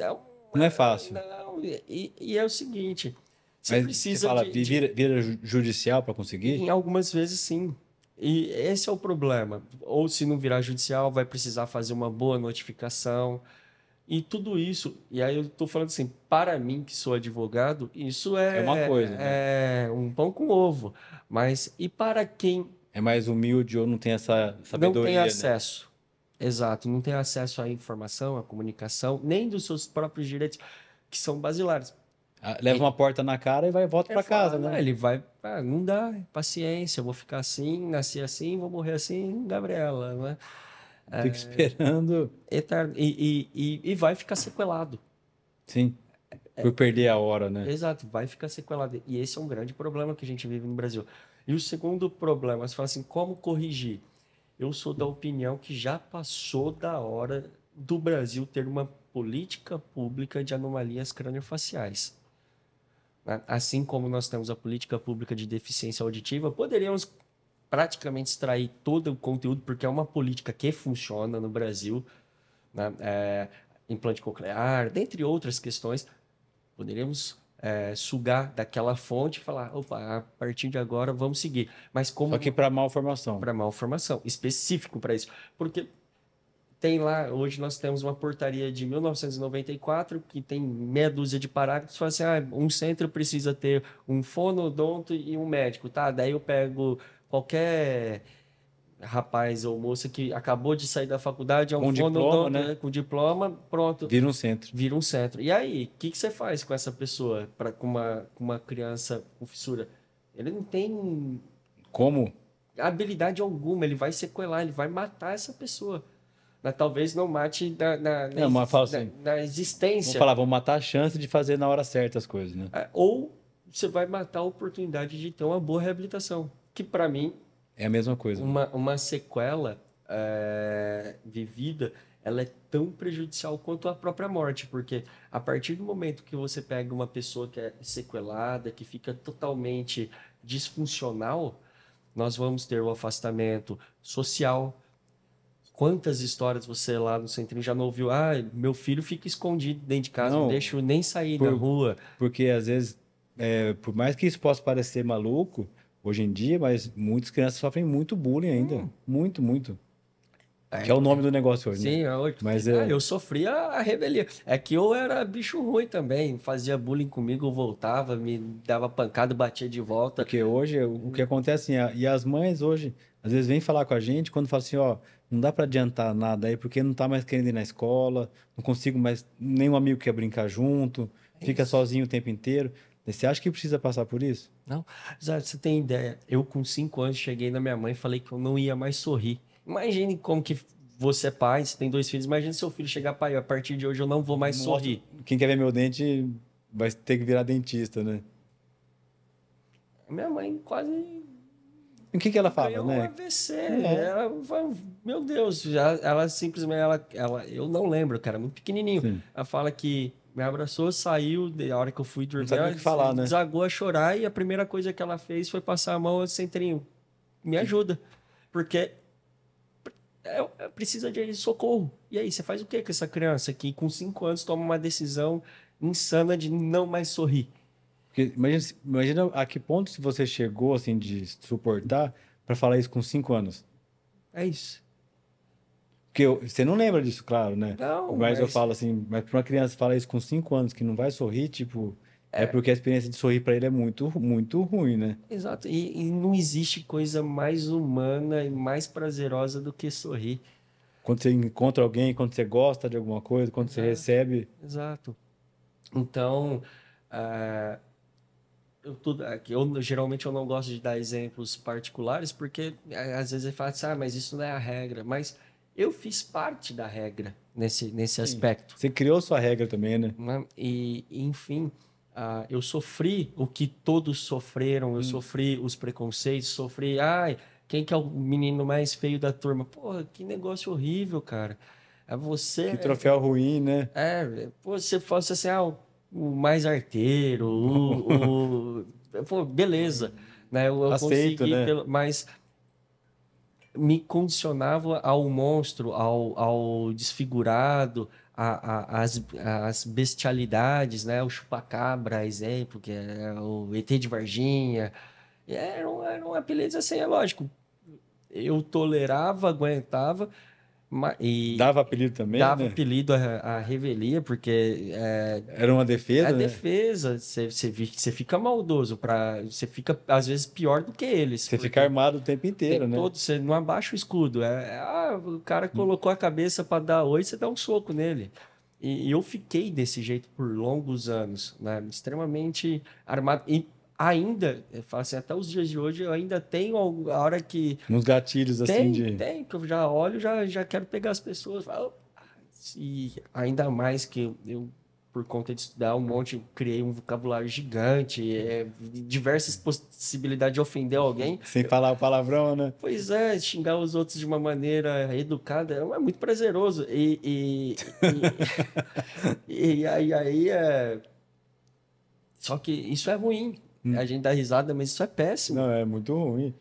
Não é fácil. não, e é o seguinte, você Mas você precisa fala, vira judicial para conseguir? em algumas vezes sim. E esse é o problema. Ou se não virar judicial, vai precisar fazer uma boa notificação. E tudo isso, e aí eu estou falando assim, para mim que sou advogado, isso É uma coisa, né? é um pão com ovo. Mas e para quem É mais humilde ou não tem essa não tem sabedoria, né? acesso? Exato, não tem acesso à informação, à comunicação, nem dos seus próprios direitos, que são basilares. Leva uma porta na cara e volta Ele para fala, casa, não, né? ele vai, não dá, paciência, eu vou ficar assim, nasci assim, vou morrer assim, Gabriela, né? Fica esperando. eterno. E vai ficar sequelado. Sim. Por perder a hora, né? Exato, vai ficar sequelado. E esse é um grande problema que a gente vive no Brasil. E o segundo problema, você fala assim, como corrigir? Eu sou da opinião que já passou da hora do Brasil ter uma política pública de anomalias craniofaciais. Né? Assim como nós temos a política pública de deficiência auditiva, poderíamos praticamente extrair todo o conteúdo, porque é uma política que funciona no Brasil, né? Implante coclear, dentre outras questões, poderíamos sugar daquela fonte e falar, opa, a partir de agora vamos seguir. Mas como Só que para malformação. para malformação, específico para isso. Porque tem lá, hoje nós temos uma portaria de 1994 que tem meia dúzia de parágrafos, fala assim, um centro precisa ter um fonoodonto e um médico, tá? Daí eu pego qualquer rapaz ou moça que acabou de sair da faculdade, é um Com diploma, fonoodonto, né? com diploma, pronto, Vira um centro. vira um centro. E aí, o que você faz com essa pessoa, com uma criança com fissura? Ele não tem Como? habilidade alguma, ele vai sequelar, ele vai matar essa pessoa. Mas talvez não mate Não, mas fala assim, na vamos existência. falar, vamos matar a chance de fazer na hora certa as coisas, né? Ou você vai matar a oportunidade de ter uma boa reabilitação. Que para mim, É a mesma coisa. uma sequela vivida, ela é tão prejudicial quanto a própria morte, porque a partir do momento que você pega uma pessoa que é sequelada, que fica totalmente disfuncional, nós vamos ter o afastamento social. Quantas histórias você lá no centrinho já não ouviu? Ah, meu filho fica escondido dentro de casa, não Não, deixo nem sair na rua. porque às vezes, por mais que isso possa parecer maluco hoje em dia, mas muitas crianças sofrem muito bullying ainda. Muito, muito. Que é o nome do negócio hoje, né? Sim, Mas eu sofria a revelia. É que eu era bicho ruim também, fazia bullying comigo, eu voltava, me dava pancada, batia de volta. porque hoje o que acontece assim, e as mães hoje, às vezes vêm falar com a gente quando falam assim, ó, não dá para adiantar nada aí, porque não tá mais querendo ir na escola, não consigo mais, nenhum amigo quer brincar junto, fica sozinho o tempo inteiro. Você acha que precisa passar por isso? Não, Zé, você tem ideia? Eu com 5 anos cheguei na minha mãe e falei que eu não ia mais sorrir. Imagine como que você é pai, você tem 2 filhos, imagine seu filho chegar, pai, a partir de hoje eu não vou mais Nossa, sorrir. quem quer ver meu dente vai ter que virar dentista, né? Minha mãe quase E o que que ela fala, ganhou um né? AVC. É, Ela, meu Deus, ela simplesmente, eu não lembro, cara, muito pequenininho. sim. Ela fala que me abraçou, saiu, a hora que eu fui Não dormir, sabia ela o que falar, né? desagou a chorar e a primeira coisa que ela fez foi passar a mão assim, Centrinho, me ajuda, porque precisa de socorro. E aí, você faz o que com essa criança que com 5 anos toma uma decisão insana de não mais sorrir? Porque imagina a que ponto se você chegou, assim, de suportar para falar isso com 5 anos. É isso. Porque você não lembra disso, claro, né? Não, Mas eu mas falo assim, mas para uma criança falar isso com 5 anos, que não vai sorrir, tipo, é porque a experiência de sorrir para ele é muito, muito ruim, né? exato. E não existe coisa mais humana e mais prazerosa do que sorrir. Quando você encontra alguém, quando você gosta de alguma coisa, quando você Exato. recebe. Exato. Então, geralmente eu não gosto de dar exemplos particulares, porque às vezes ele fala assim, mas isso não é a regra. Mas eu fiz parte da regra nesse Sim. aspecto. Você criou sua regra também, né? Né? Enfim, eu sofri o que todos sofreram, eu sofri os preconceitos, sofri, quem que é o menino mais feio da turma? Porra, que negócio horrível, cara. Que troféu ruim, né? Pô, você fosse assim, o mais arteiro, pô, beleza, né? Eu Aceito, consegui, né? mas me condicionava ao monstro, ao desfigurado, às bestialidades, né? O chupacabra, exemplo, que é o ET de Varginha. Eram apelidos assim, é lógico. Eu tolerava, aguentava, e Dava apelido também, dava né? apelido à revelia, porque Era uma é a defesa, né? defesa. Você fica maldoso, você fica, às vezes, pior do que eles, Você fica porque armado o tempo tem inteiro, né? todo, você não abaixa o escudo. O cara colocou a cabeça para dar oi, você dá um soco nele. E eu fiquei desse jeito por longos anos, né? Extremamente armado. E ainda, eu falo assim, até os dias de hoje, eu ainda tenho a hora que Uns gatilhos assim tem, que eu já olho, já quero pegar as pessoas. Falo, e ainda mais que eu, por conta de estudar um monte, criei um vocabulário gigante, diversas possibilidades de ofender alguém. sem falar o palavrão, né? Pois é, xingar os outros de uma maneira educada é muito prazeroso. E aí Só que isso é ruim. A gente dá risada, mas isso é péssimo. Não, é muito ruim.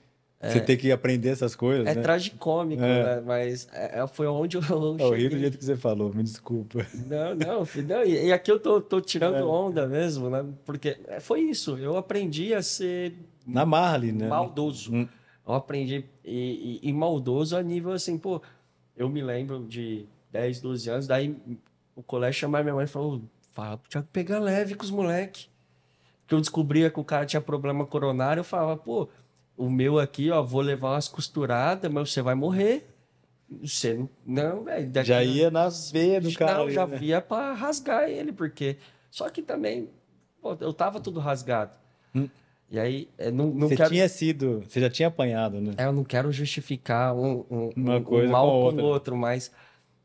Você tem que aprender essas coisas, É né? tragicômico, É, né? Mas foi onde eu é horrível do cheguei. jeito que você falou, me desculpa. Não, não, filho, não, e aqui eu tô tirando É, onda mesmo, né? Porque foi isso. Eu aprendi a ser na marra ali, né? maldoso. Hum. Eu aprendi e maldoso a nível assim, pô, eu me lembro de 10, 12 anos, daí o colégio chamava minha mãe e falou, fala pro Thiago pegar leve com os moleque. Que eu descobria que o cara tinha problema coronário, eu falava, pô, o meu aqui, ó, vou levar umas costuradas, mas você vai morrer. Você não, velho, Já daqui ia nas veias do cara não, ali, já né? via pra rasgar ele, porque só que também, pô, eu tava tudo rasgado. Hum. E aí, não quero, Você já tinha apanhado, né? eu não quero justificar Uma um coisa com a mal com o outra. outro, mas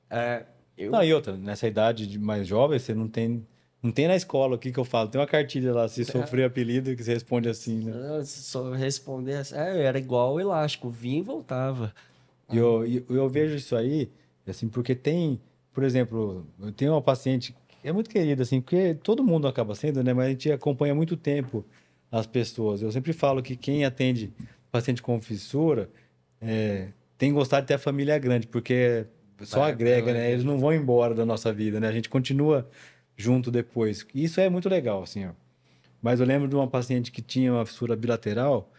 é, Não, eu e outra, nessa idade mais jovem, você não tem na escola o que que eu falo. Tem uma cartilha lá, se sofrer apelido, que você responde assim, né? só responder assim, era igual o elástico, vinha e voltava. E eu vejo isso aí, assim, porque tem, por exemplo, eu tenho uma paciente que é muito querida, assim, porque todo mundo acaba sendo, né? Mas a gente acompanha há muito tempo as pessoas. Eu sempre falo que quem atende paciente com fissura tem que gostar de ter a família grande, porque só agrega, né? Eles não vão embora da nossa vida, né? A gente continua junto depois. E isso é muito legal, assim, ó. Mas eu lembro de uma paciente que tinha uma fissura bilateral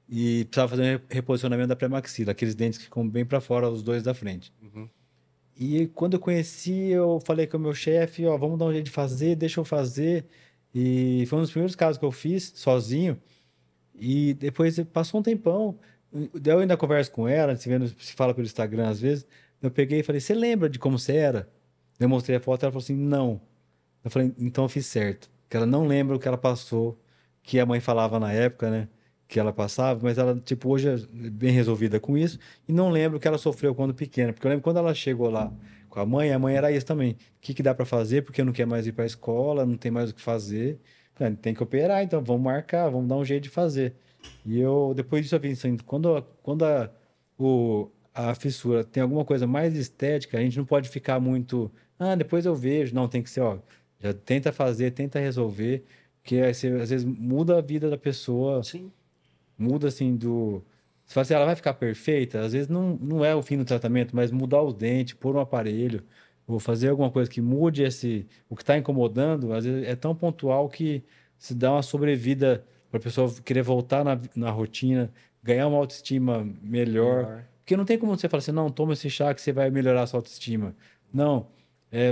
e precisava fazer um reposicionamento da pré-maxila, aqueles dentes que ficam bem para fora, os dois da frente. Uhum. E quando eu conheci, eu falei com o meu chefe, ó, vamos dar um jeito de fazer, deixa eu fazer. E foi um dos primeiros casos que eu fiz sozinho. E depois passou um tempão, daí eu ainda converso com ela, se fala pelo Instagram às vezes. Eu peguei e falei, você lembra de como você era? Eu mostrei a foto, ela falou assim, não. Eu falei, então eu fiz certo. Que ela não lembra o que ela passou, que a mãe falava na época, né? Que ela passava, mas ela, tipo, hoje é bem resolvida com isso e não lembra o que ela sofreu quando pequena. Porque eu lembro quando ela chegou lá com a mãe era isso também. O que que dá para fazer? Porque não quer mais ir para a escola, não tem mais o que fazer. Falei, tem que operar, então vamos marcar, vamos dar um jeito de fazer. E eu, depois disso, eu vi assim, a fissura tem alguma coisa mais estética, a gente não pode ficar muito, depois eu vejo. Não, tem que ser, ó, já tenta fazer, tenta resolver, porque aí você, às vezes muda a vida da pessoa, Sim, muda assim do. Você fala assim, ela vai ficar perfeita? Às vezes não é o fim do tratamento, mas mudar os dentes, pôr um aparelho, ou fazer alguma coisa que mude o que está incomodando, às vezes é tão pontual que se dá uma sobrevida para a pessoa querer voltar na rotina, ganhar uma autoestima melhor. melhor. Porque não tem como você falar assim, não, toma esse chá que você vai melhorar a sua autoestima. Não.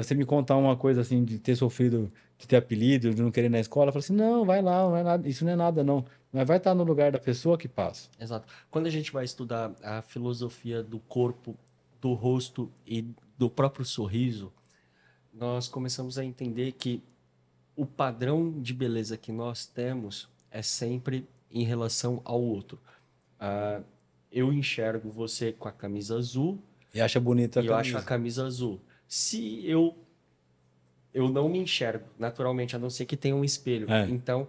Você me contar uma coisa assim de ter sofrido, de ter apelido, de não querer ir na escola, eu falo assim, não, vai lá, não é nada, isso não é nada, não. Mas vai estar no lugar da pessoa que passa. Exato. Quando a gente vai estudar a filosofia do corpo, do rosto e do próprio sorriso, nós começamos a entender que o padrão de beleza que nós temos é sempre em relação ao outro. Ah, eu enxergo você com a camisa azul E acha bonita a e eu acho a camisa. camisa azul. Se eu não me enxergo naturalmente, a não ser que tenha um espelho. É. Então,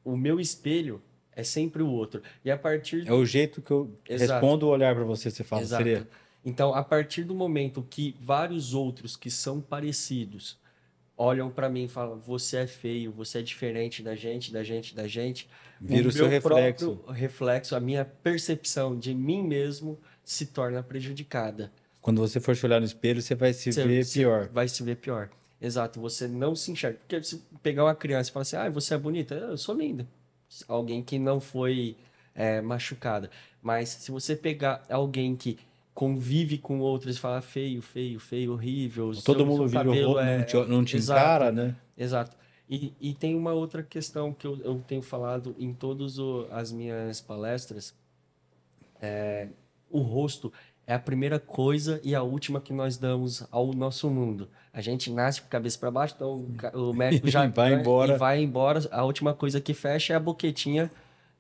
o meu espelho é sempre o outro. E a partir É o do jeito que eu Exato. respondo o olhar para você, você fala. Exato. Seria. Então, a partir do momento que vários outros que são parecidos olham para mim e falam: você é feio, você é diferente da gente, da gente, da gente, o Vira o seu meu reflexo. próprio reflexo, a minha percepção de mim mesmo se torna prejudicada. Quando você for se olhar no espelho, você vai se ver Você pior. vai se ver pior. Exato, você não se enxerga. Porque se pegar uma criança e falar assim: você é bonita, eu sou linda. Alguém que não foi machucada. Mas se você pegar alguém que convive com outros e fala feio, feio, feio, horrível, Todo seu mundo vira o cabelo rosto, não te encara, exato, né? exato. E tem uma outra questão que eu tenho falado em todas as minhas palestras. O rosto é a primeira coisa e a última que nós damos ao nosso mundo. A gente nasce com a cabeça para baixo, então o médico já Vai ganha e embora vai embora. A última coisa que fecha é a boquetinha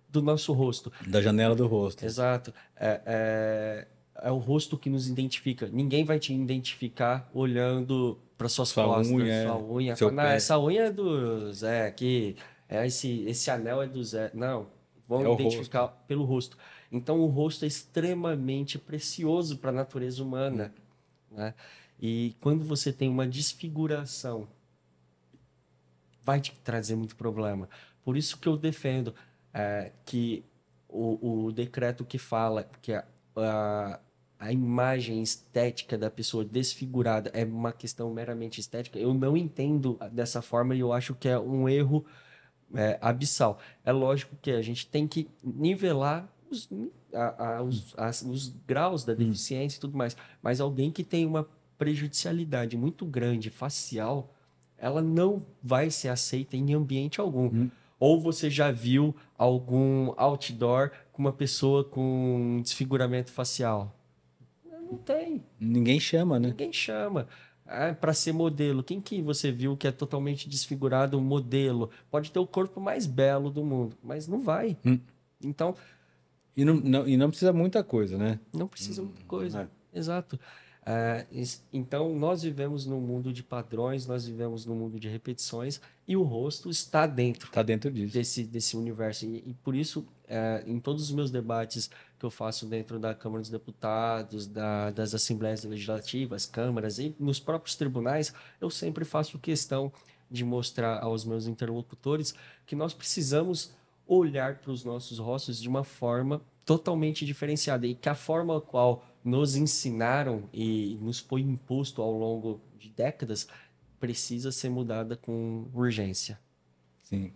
do nosso rosto. da janela do rosto. Exato. É o rosto que nos identifica. Ninguém vai te identificar olhando para suas Sua costas, unha, sua unha. seu Fala, "Não, pé. essa unha é do Zé aqui, esse anel é do Zé." Não, É vão o identificar rosto. pelo rosto. Então, o rosto é extremamente precioso para a natureza humana, né? E quando você tem uma desfiguração, vai te trazer muito problema. Por isso que eu defendo que o decreto que fala que a imagem estética da pessoa desfigurada é uma questão meramente estética, eu não entendo dessa forma e eu acho que é um erro abissal. É lógico que a gente tem que nivelar os graus da deficiência e tudo mais, mas alguém que tem uma prejudicialidade muito grande facial, ela não vai ser aceita em ambiente algum. Ou você já viu algum outdoor com uma pessoa com desfiguramento facial? Não tem. Ninguém chama, né? Ninguém chama. Para ser modelo, quem que você viu que é totalmente desfigurado, um modelo? Pode ter o corpo mais belo do mundo, mas não vai. Então, E não precisa muita coisa, né? não precisa muita coisa. É. Exato. Então, nós vivemos num mundo de padrões, nós vivemos num mundo de repetições, e o rosto está dentro Tá dentro disso. desse universo. E por isso, em todos os meus debates que eu faço dentro da Câmara dos Deputados, das Assembleias Legislativas, câmaras e nos próprios tribunais, eu sempre faço questão de mostrar aos meus interlocutores que nós precisamos olhar para os nossos rostos de uma forma totalmente diferenciada e que a forma qual nos ensinaram e nos foi imposto ao longo de décadas precisa ser mudada com urgência. Sim.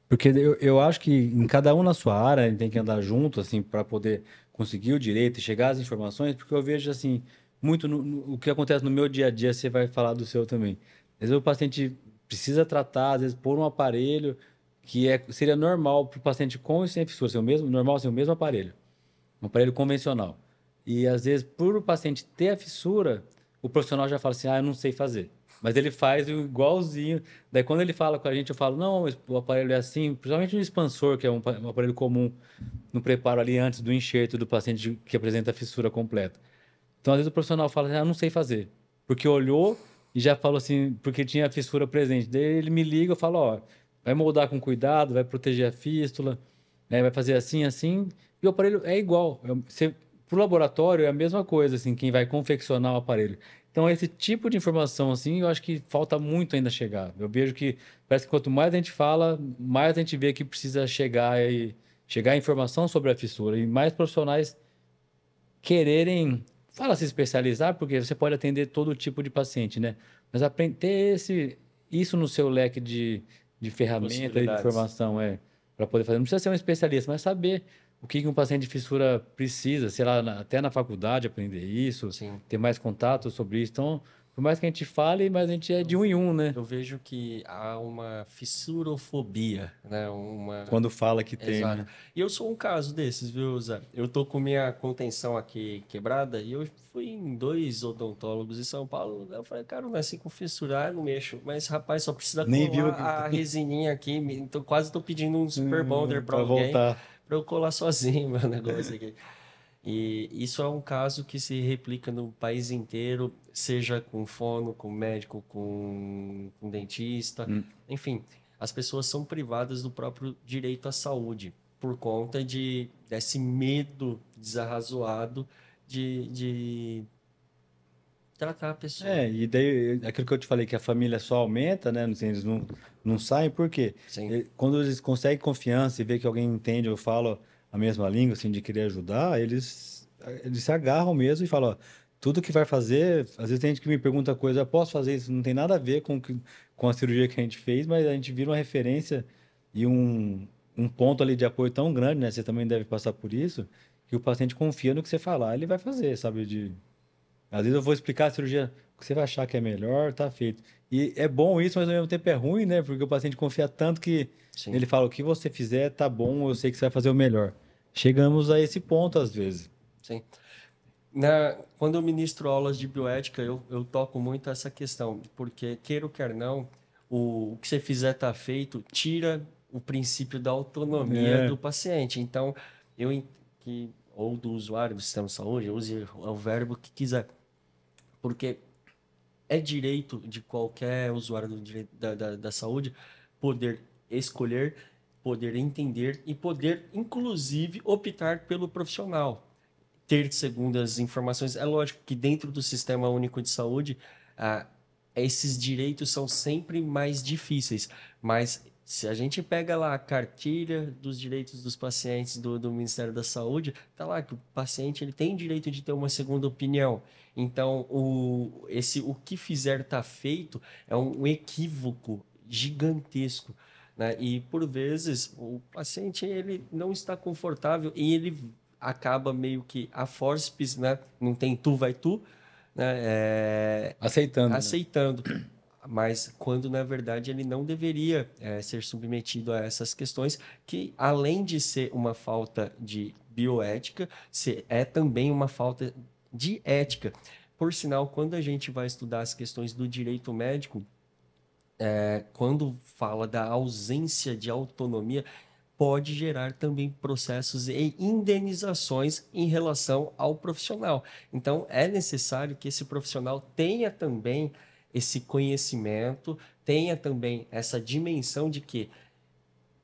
Porque eu acho que em cada um na sua área, a gente tem que andar junto, assim, para poder conseguir o direito e chegar às informações, porque eu vejo, assim, muito o que acontece no meu dia a dia, você vai falar do seu também. Às vezes o paciente precisa tratar, às vezes, por um aparelho que seria normal para o paciente com e sem fissura, ser o mesmo, normal ser o mesmo aparelho, um aparelho convencional. E, às vezes, por o paciente ter a fissura, o profissional já fala assim, eu não sei fazer. Mas ele faz igualzinho. Daí, quando ele fala com a gente, eu falo, não, o aparelho é assim, principalmente no expansor, que é um aparelho comum no preparo ali antes do enxerto do paciente que apresenta a fissura completa. Então, às vezes, o profissional fala assim, não sei fazer. Porque olhou e já falou assim, porque tinha a fissura presente. Daí ele me liga, eu falo, vai moldar com cuidado, vai proteger a fístula, né, vai fazer assim, assim. E o aparelho é igual. Para o laboratório é a mesma coisa, assim, quem vai confeccionar o aparelho. Então, esse tipo de informação, assim, eu acho que falta muito ainda chegar. Eu vejo que parece que quanto mais a gente fala, mais a gente vê que precisa chegar a informação sobre a fissura e mais profissionais quererem, fala se especializar, porque você pode atender todo tipo de paciente, né? Mas ter isso no seu leque de ferramenta e de Possibilidades. informação, para poder fazer. Não precisa ser um especialista, mas saber o que um paciente de fissura precisa, sei lá, até na faculdade aprender isso, Sim. ter mais contato sobre isso. Então, por mais que a gente fale, mas a gente é de um em um, né? Eu vejo que há uma fissurofobia, né? Quando fala que tem, Exato. né? E eu sou um caso desses, viu, Zé? Eu tô com minha contenção aqui quebrada e eu fui em 2 odontólogos em São Paulo. Eu falei, cara, eu nasci com fissura, não mexo. Mas, rapaz, só precisa Nem colar viu a resininha aqui. Quase tô pedindo um super bonder para para alguém voltar. para eu colar sozinho meu negócio aqui. E isso é um caso que se replica no país inteiro, seja com fono, com médico, com dentista, enfim, as pessoas são privadas do próprio direito à saúde por conta desse medo desarrazoado de tratar a pessoa. E daí, aquilo que eu te falei, que a família só aumenta, né? Assim, eles não saem, por quê? Sim, Quando eles conseguem confiança e vê que alguém entende ou fala a mesma língua, assim, de querer ajudar, eles se agarram mesmo e falam, tudo que vai fazer, às vezes tem gente que me pergunta coisa, eu posso fazer isso? Não tem nada a ver com a cirurgia que a gente fez, mas a gente vira uma referência e um ponto ali de apoio tão grande, né? Você também deve passar por isso, que o paciente confia no que você falar, ele vai fazer, sabe? Às vezes eu vou explicar a cirurgia, o que você vai achar que é melhor, tá feito. E é bom isso, mas ao mesmo tempo é ruim, né? Porque o paciente confia tanto que sim, ele fala, o que você fizer tá bom, eu sei que você vai fazer o melhor. Chegamos a esse ponto às vezes. sim. Quando eu ministro aulas de bioética, eu toco muito essa questão, porque, queira ou quer não, o que você fizer está feito, tira o princípio da autonomia É, do paciente. Então, ou do usuário do sistema de saúde, use o verbo que quiser, porque é direito de qualquer usuário da saúde poder escolher, poder entender e poder, inclusive, optar pelo profissional ter segundas informações. É lógico que dentro do Sistema Único de Saúde, ah, esses direitos são sempre mais difíceis, mas se a gente pega lá a cartilha dos direitos dos pacientes do Ministério da Saúde, tá lá que o paciente ele tem direito de ter uma segunda opinião. Então, o que fizer tá feito é um equívoco gigantesco, né? E por vezes o paciente ele não está confortável e ele acaba meio que a forceps, né? Não tem tu, vai tu, né? aceitando, né? Aceitando. Mas quando, na verdade, ele não deveria ser submetido a essas questões, que além de ser uma falta de bioética, é também uma falta de ética. Por sinal, quando a gente vai estudar as questões do direito médico, quando fala da ausência de autonomia, pode gerar também processos e indenizações em relação ao profissional. Então, é necessário que esse profissional tenha também esse conhecimento, tenha também essa dimensão de que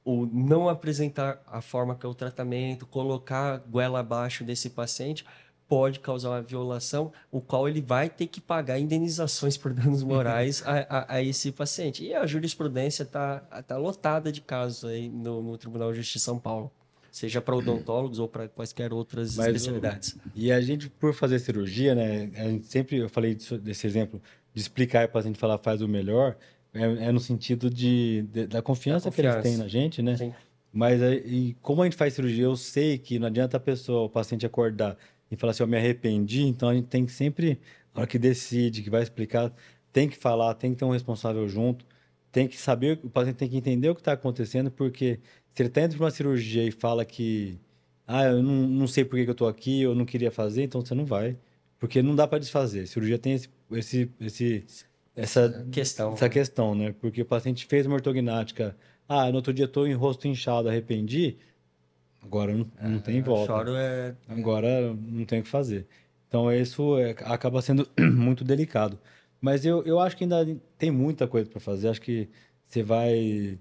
o não apresentar a forma que é o tratamento, colocar a goela abaixo desse paciente, pode causar uma violação, o qual ele vai ter que pagar indenizações por danos morais a esse paciente. E a jurisprudência tá lotada de casos aí no Tribunal de Justiça de São Paulo, seja para odontólogos ou para quaisquer outras Mas especialidades. e a gente, por fazer cirurgia, né? A gente sempre, eu falei desse exemplo, de explicar para o paciente falar faz o melhor, é no sentido da Da confiança que eles têm confiança. na gente, né? Sim. Mas e como a gente faz cirurgia, eu sei que não adianta a pessoa, o paciente acordar e falar assim, eu me arrependi, então a gente tem que sempre, na hora que decide, que vai explicar, tem que falar, tem que ter um responsável junto, tem que saber, o paciente tem que entender o que está acontecendo, porque se ele está dentro de uma cirurgia e fala que, eu não sei por que que eu estou aqui, eu não queria fazer, então você não vai, porque não dá para desfazer. Cirurgia tem essa, Essa questão, essa né? questão, né? Porque o paciente fez uma ortognática, no outro dia estou em rosto inchado, arrependi. Agora não tem volta. Choro Agora não tem o que fazer. Então isso acaba sendo muito delicado. Mas eu acho que ainda tem muita coisa para fazer. Acho que você vai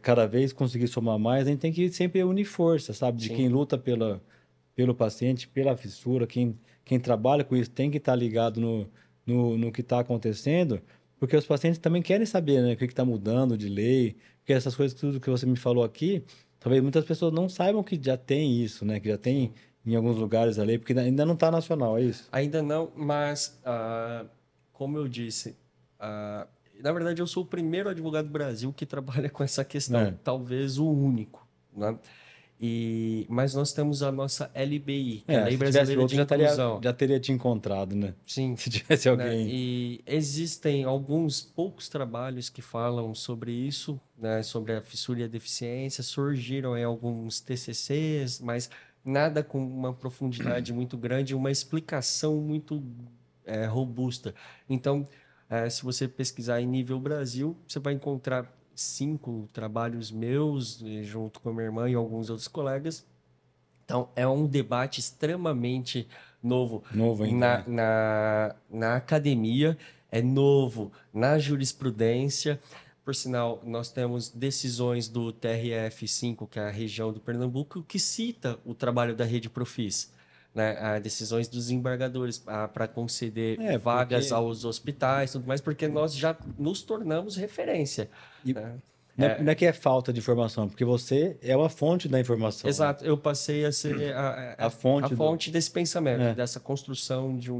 cada vez conseguir somar mais. A gente tem que sempre unir força, sabe? De sim. quem luta pelo paciente, pela fissura, quem trabalha com isso tem que estar ligado no que está acontecendo, porque os pacientes também querem saber, né, o que está mudando de lei, porque essas coisas, tudo que você me falou aqui, talvez muitas pessoas não saibam que já tem isso, né, que já tem em alguns lugares a lei, porque ainda não está nacional, é isso? Ainda não, mas como eu disse, na verdade eu sou o primeiro advogado do Brasil que trabalha com essa questão, É. talvez o único, né? Mas nós temos a nossa LBI, que é a Lei Se tivesse Brasileira de outro, Inclusão. já teria te encontrado, né? Sim, Se tivesse né? alguém. E existem alguns poucos trabalhos que falam sobre isso, né? Sobre a fissura e a deficiência. Surgiram em alguns TCCs, mas nada com uma profundidade muito grande, uma explicação muito robusta. Então, se você pesquisar em nível Brasil, você vai encontrar 5 trabalhos meus, junto com a minha irmã e alguns outros colegas. Então, é um debate extremamente novo Novo ainda, né? na academia, é novo na jurisprudência. Por sinal, nós temos decisões do TRF5, que é a região do Pernambuco, que cita o trabalho da Rede Profis, né? Decisões dos embargadores para conceder vagas Porque aos hospitais, tudo mais, porque nós já nos tornamos referência, e né? não é que é falta de informação, porque você é uma fonte da informação, né? Exato, eu passei a ser A a fonte do. fonte desse pensamento, É, dessa construção de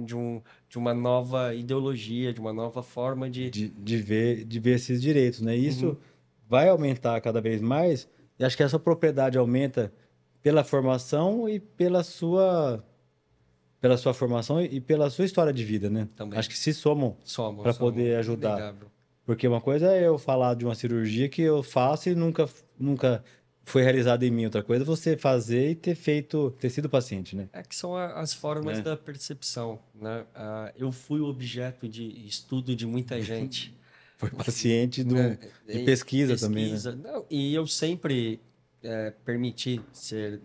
uma nova ideologia, de uma nova forma de. de ver esses direitos, né? E isso Uhum. vai aumentar cada vez mais, e acho que essa propriedade aumenta pela formação e pela sua formação e pela sua história de vida, né? Acho Também. que se somam para Somos, poder ajudar. inegável. Porque uma coisa é eu falar de uma cirurgia que eu faço e nunca foi realizado em mim. Outra coisa é você fazer e ter feito, ter sido paciente, né? É que são as formas Né? da percepção, né? Eu fui objeto de estudo de muita gente, Foi paciente né? de pesquisa também, né? Pesquisa, não, e eu sempre permiti ser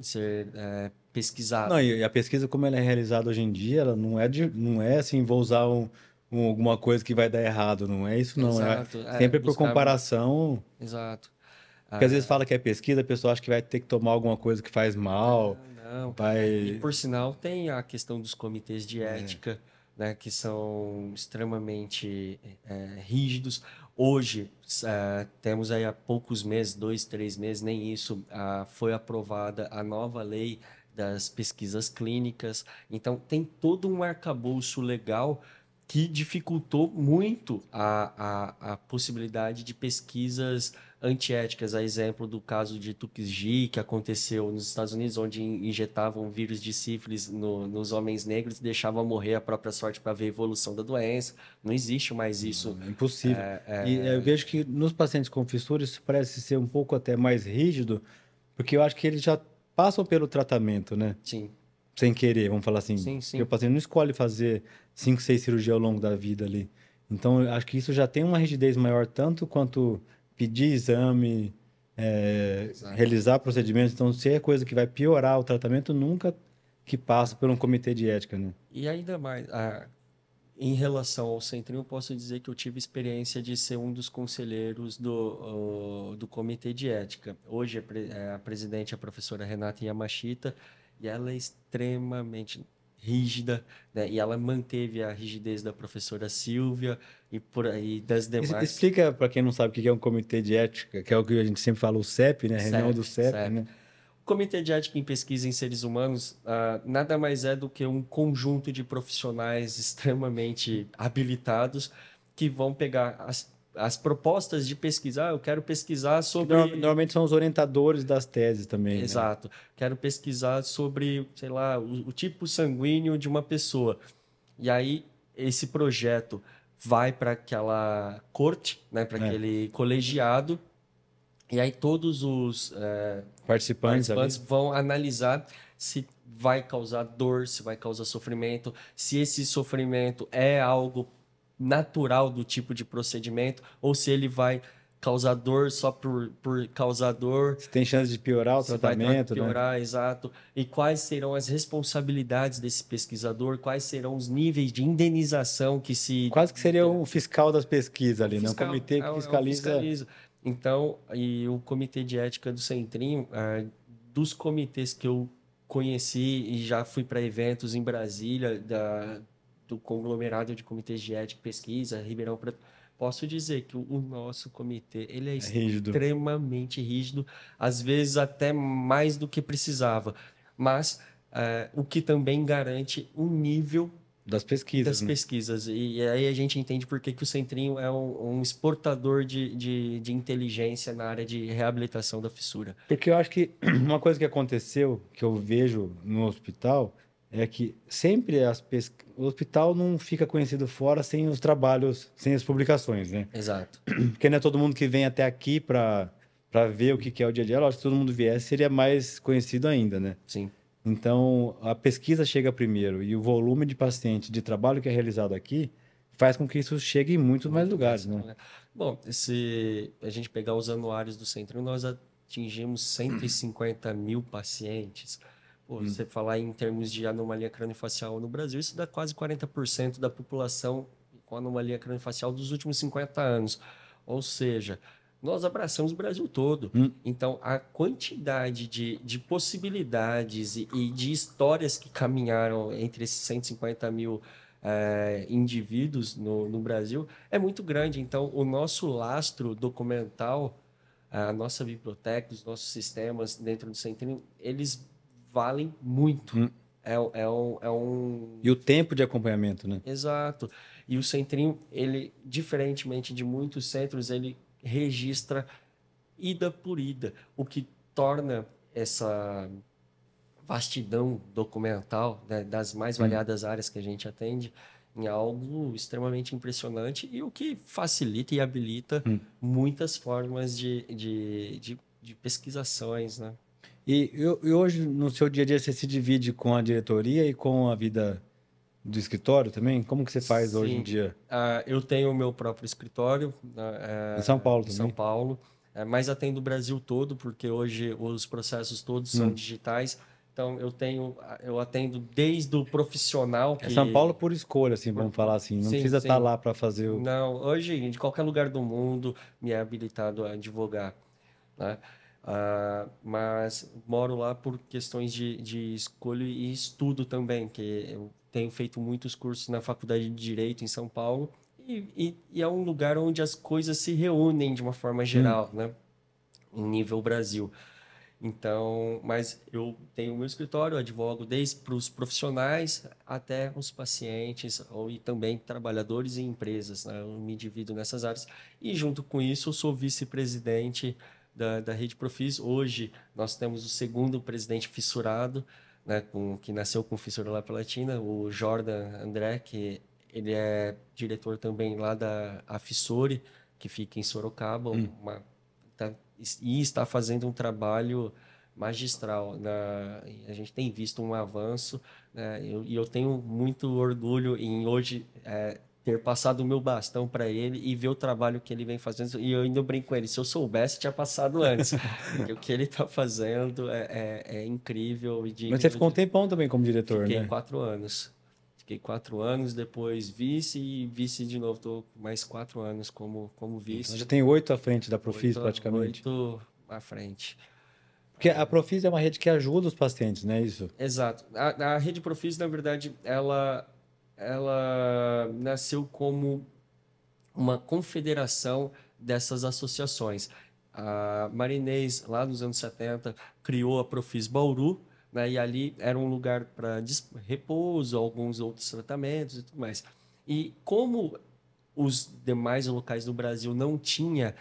Não, pesquisado. e a pesquisa como ela é realizada hoje em dia, ela não é assim, vou usar alguma coisa que vai dar errado, não é isso não, é Exato, sempre por buscar, comparação, exato. porque às vezes Ah, fala que é pesquisa, a pessoa acha que vai ter que tomar alguma coisa que faz mal, não. E vai... por sinal, tem a questão dos comitês de ética, né, que são extremamente rígidos. Hoje, temos aí há poucos meses, 2, 3 meses, nem isso, foi aprovada a nova lei das pesquisas clínicas. Então, tem todo um arcabouço legal que dificultou muito a possibilidade de pesquisas antiéticas, a exemplo do caso de Tuskegee, que aconteceu nos Estados Unidos, onde injetavam vírus de sífilis nos homens negros e deixavam morrer a própria sorte para ver a evolução da doença. Não existe mais isso. É impossível. E eu vejo que nos pacientes com fissura isso parece ser um pouco até mais rígido, porque eu acho que eles já passam pelo tratamento, né? Sim, Sem querer, vamos falar assim. sim, Porque o sim. paciente não escolhe fazer 5, 6 cirurgias ao longo da vida ali. Então, eu acho que isso já tem uma rigidez maior, tanto quanto pedir exame, Exato. realizar procedimentos. Então, se é coisa que vai piorar o tratamento, nunca que passa por um comitê de ética, né? E ainda mais, em relação ao Centrinho, eu posso dizer que eu tive experiência de ser um dos conselheiros do Comitê de Ética. Hoje a presidente é a professora Renata Yamashita e ela é extremamente rígida, né? E ela manteve a rigidez da professora Silvia e por aí das demais. Explica para quem não sabe o que é um comitê de ética, que é o que a gente sempre fala, o CEP, né? A reunião do CEP, CEP, CEP. né? O Comitê de Ética em Pesquisa em Seres Humanos nada mais é do que um conjunto de profissionais extremamente habilitados que vão pegar as propostas de pesquisar. Eu quero pesquisar Que sobre. normalmente são os orientadores das teses também, né? Exato. Quero pesquisar sobre, sei lá, o tipo sanguíneo de uma pessoa. E aí, esse projeto vai para aquela corte, né, para É. aquele colegiado. E aí todos os Participantes participantes ali. vão analisar se vai causar dor, se vai causar sofrimento, se esse sofrimento é algo natural do tipo de procedimento, ou se ele vai causar dor só por causar dor, Se tem chance de piorar o se vai tratamento, né? piorar, exato, e quais serão as responsabilidades desse pesquisador, quais serão os níveis de indenização que se Quase que seria o fiscal das pesquisas o ali, né? Um fiscal, comitê que é o fiscaliza. fiscaliza. Então, e o comitê de ética do Centrinho, dos comitês que eu conheci e já fui para eventos em Brasília, do conglomerado de comitês de ética e pesquisa, Ribeirão Preto, posso dizer que o nosso comitê, ele é É rígido. extremamente rígido, às vezes até mais do que precisava, mas o que também garante um nível Das pesquisas, das né? pesquisas. E aí a gente entende por que, que o Centrinho é um exportador de inteligência na área de reabilitação da fissura. Porque eu acho que uma coisa que aconteceu, que eu vejo no hospital, é que sempre o hospital não fica conhecido fora sem os trabalhos, sem as publicações, né? Exato. Porque não é todo mundo que vem até aqui para ver o que que é o dia a dia. Lógico, se todo mundo viesse, seria mais conhecido ainda, né? Sim. Então, a pesquisa chega primeiro e o volume de paciente, de trabalho que é realizado aqui, faz com que isso chegue em muitos mais Muito lugares, mais. né? Bom, se a gente pegar os anuários do Centrinho, nós atingimos 150 mil pacientes. Pô, você falar em termos de anomalia craniofacial no Brasil, isso dá quase 40% da população com anomalia craniofacial dos últimos 50 anos. Ou seja, nós abraçamos o Brasil todo. Hum. Então, a quantidade de possibilidades e de histórias que caminharam entre esses 150 mil indivíduos no Brasil é muito grande. Então, o nosso lastro documental, a nossa biblioteca, os nossos sistemas dentro do Centrinho, eles valem muito. Hum. É um. E o tempo de acompanhamento, né? Exato. E o Centrinho, ele, diferentemente de muitos centros, ele registra ida por ida, o que torna essa vastidão documental, né, das mais Hum. variadas áreas que a gente atende em algo extremamente impressionante e o que facilita e habilita Hum. muitas formas de de pesquisações, né? E hoje, no seu dia a dia, você se divide com a diretoria e com a vida do escritório também? Como que você faz hoje em Sim, dia? eu tenho o meu próprio escritório, né, Em São Paulo em São também? Paulo, mas atendo o Brasil todo, porque hoje os processos todos são Hum. digitais. Então, eu atendo desde o profissional É São Paulo que... por escolha, assim, vamos falar assim. Não Sim, precisa estar sim. lá para fazer o... Não, hoje, de qualquer lugar do mundo, me é habilitado a advogar, né? Mas moro lá por questões de escolha e estudo também, que eu tenho feito muitos cursos na Faculdade de Direito em São Paulo e é um lugar onde as coisas se reúnem de uma forma Hum. geral, né? Em nível Brasil. Então, mas eu tenho o meu escritório, eu advogo desde para os profissionais até os pacientes e também trabalhadores e empresas, né? Eu me divido nessas áreas. E junto com isso, eu sou vice-presidente da Rede Profis. Hoje, nós temos o segundo presidente fissurado, né? Que nasceu com fissura latina, o Jordan André, que ele é diretor também lá da Afissore, que fica em Sorocaba, tá, e está fazendo um trabalho magistral. A gente tem visto um avanço, né? E eu tenho muito orgulho em hoje ter passado o meu bastão para ele e ver o trabalho que ele vem fazendo. E eu ainda brinco com ele, se eu soubesse, tinha passado antes. Porque o que ele está fazendo é incrível e Mas você digno ficou um de... tempão também como diretor, Fiquei né? 4 anos. Fiquei 4 anos, depois vice e vice de novo. Estou mais 4 anos como Então já vice. tem 8 à frente da Profis, Oito, praticamente. oito à frente. Porque a Profis é uma rede que ajuda os pacientes, não é isso? Exato. A Rede Profis, na verdade, ela nasceu como uma confederação dessas associações. A Marinês, lá nos anos 70, criou a Profis Bauru, né, e ali era um lugar para repouso, alguns outros tratamentos e tudo mais. E como os demais locais do Brasil não tinha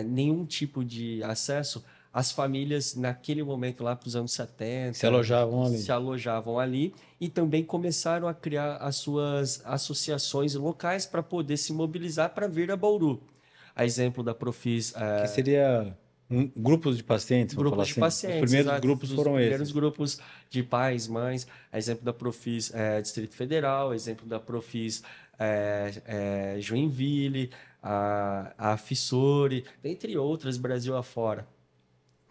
nenhum tipo de acesso, as famílias, naquele momento, lá para os anos Se 70, alojavam se ali. alojavam ali e também começaram a criar as suas associações locais para poder se mobilizar para vir a Bauru. A exemplo da Profis, Que seria grupos de pacientes, vamos falar grupos de assim. Os pacientes, primeiros exato, grupos dos foram primeiros esses. grupos de pais, mães, a exemplo da Profis Distrito Federal, a exemplo da Profis Joinville, a Fissore, dentre outras, Brasil afora.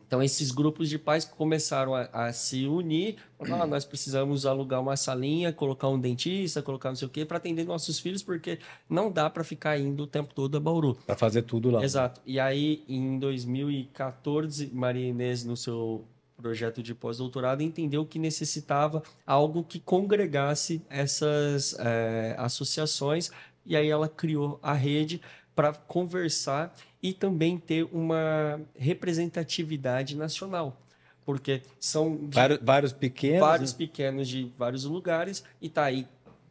Então, esses grupos de pais começaram a se unir. Falaram, nós precisamos alugar uma salinha, colocar um dentista, colocar não sei o quê, para atender nossos filhos, porque não dá para ficar indo o tempo todo a Bauru. Para fazer tudo lá, né? Exato. E aí, em 2014, Maria Inês, no seu projeto de pós-doutorado, entendeu que necessitava algo que congregasse essas associações, e aí ela criou a rede para conversar e também ter uma representatividade nacional, porque são de Vários pequenos, vários né? pequenos de vários lugares e tá aí.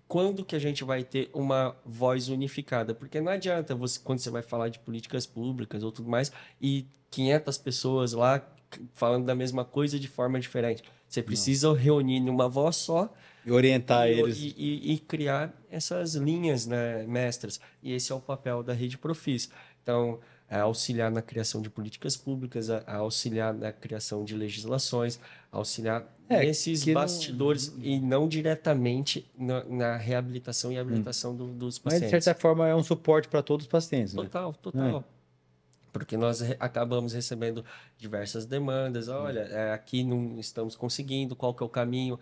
Quando que a gente vai ter uma voz unificada? Porque não adianta você, quando você vai falar de políticas públicas ou tudo mais, e 500 pessoas lá falando da mesma coisa de forma diferente. Você Não. precisa reunir numa voz só E orientar e, eles. e criar essas linhas, né, mestras. E esse é o papel da Rede Profis. Então, auxiliar na criação de políticas públicas, auxiliar na criação de legislações, auxiliar É, nesses que não. bastidores e não diretamente na reabilitação e Hum. habilitação dos Mas, de pacientes. certa forma, é um suporte para todos os pacientes, né? Total, É. total. Porque nós acabamos recebendo diversas demandas. Olha, aqui não estamos conseguindo, qual que é o caminho?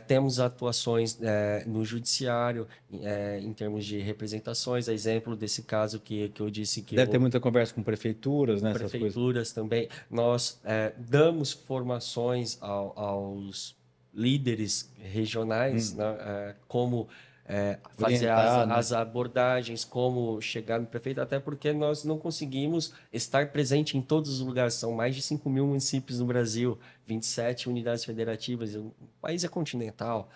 Temos atuações no judiciário em termos de representações. A exemplo desse caso que eu disse que Deve ter muita conversa com prefeituras, né? Essas coisas. prefeituras também. Nós damos formações aos líderes regionais, Hum. né, como fazer Orientar, né? as abordagens, como chegar no prefeito, até porque nós não conseguimos estar presente em todos os lugares. São mais de 5 mil municípios no Brasil, 27 unidades federativas, o país é continental.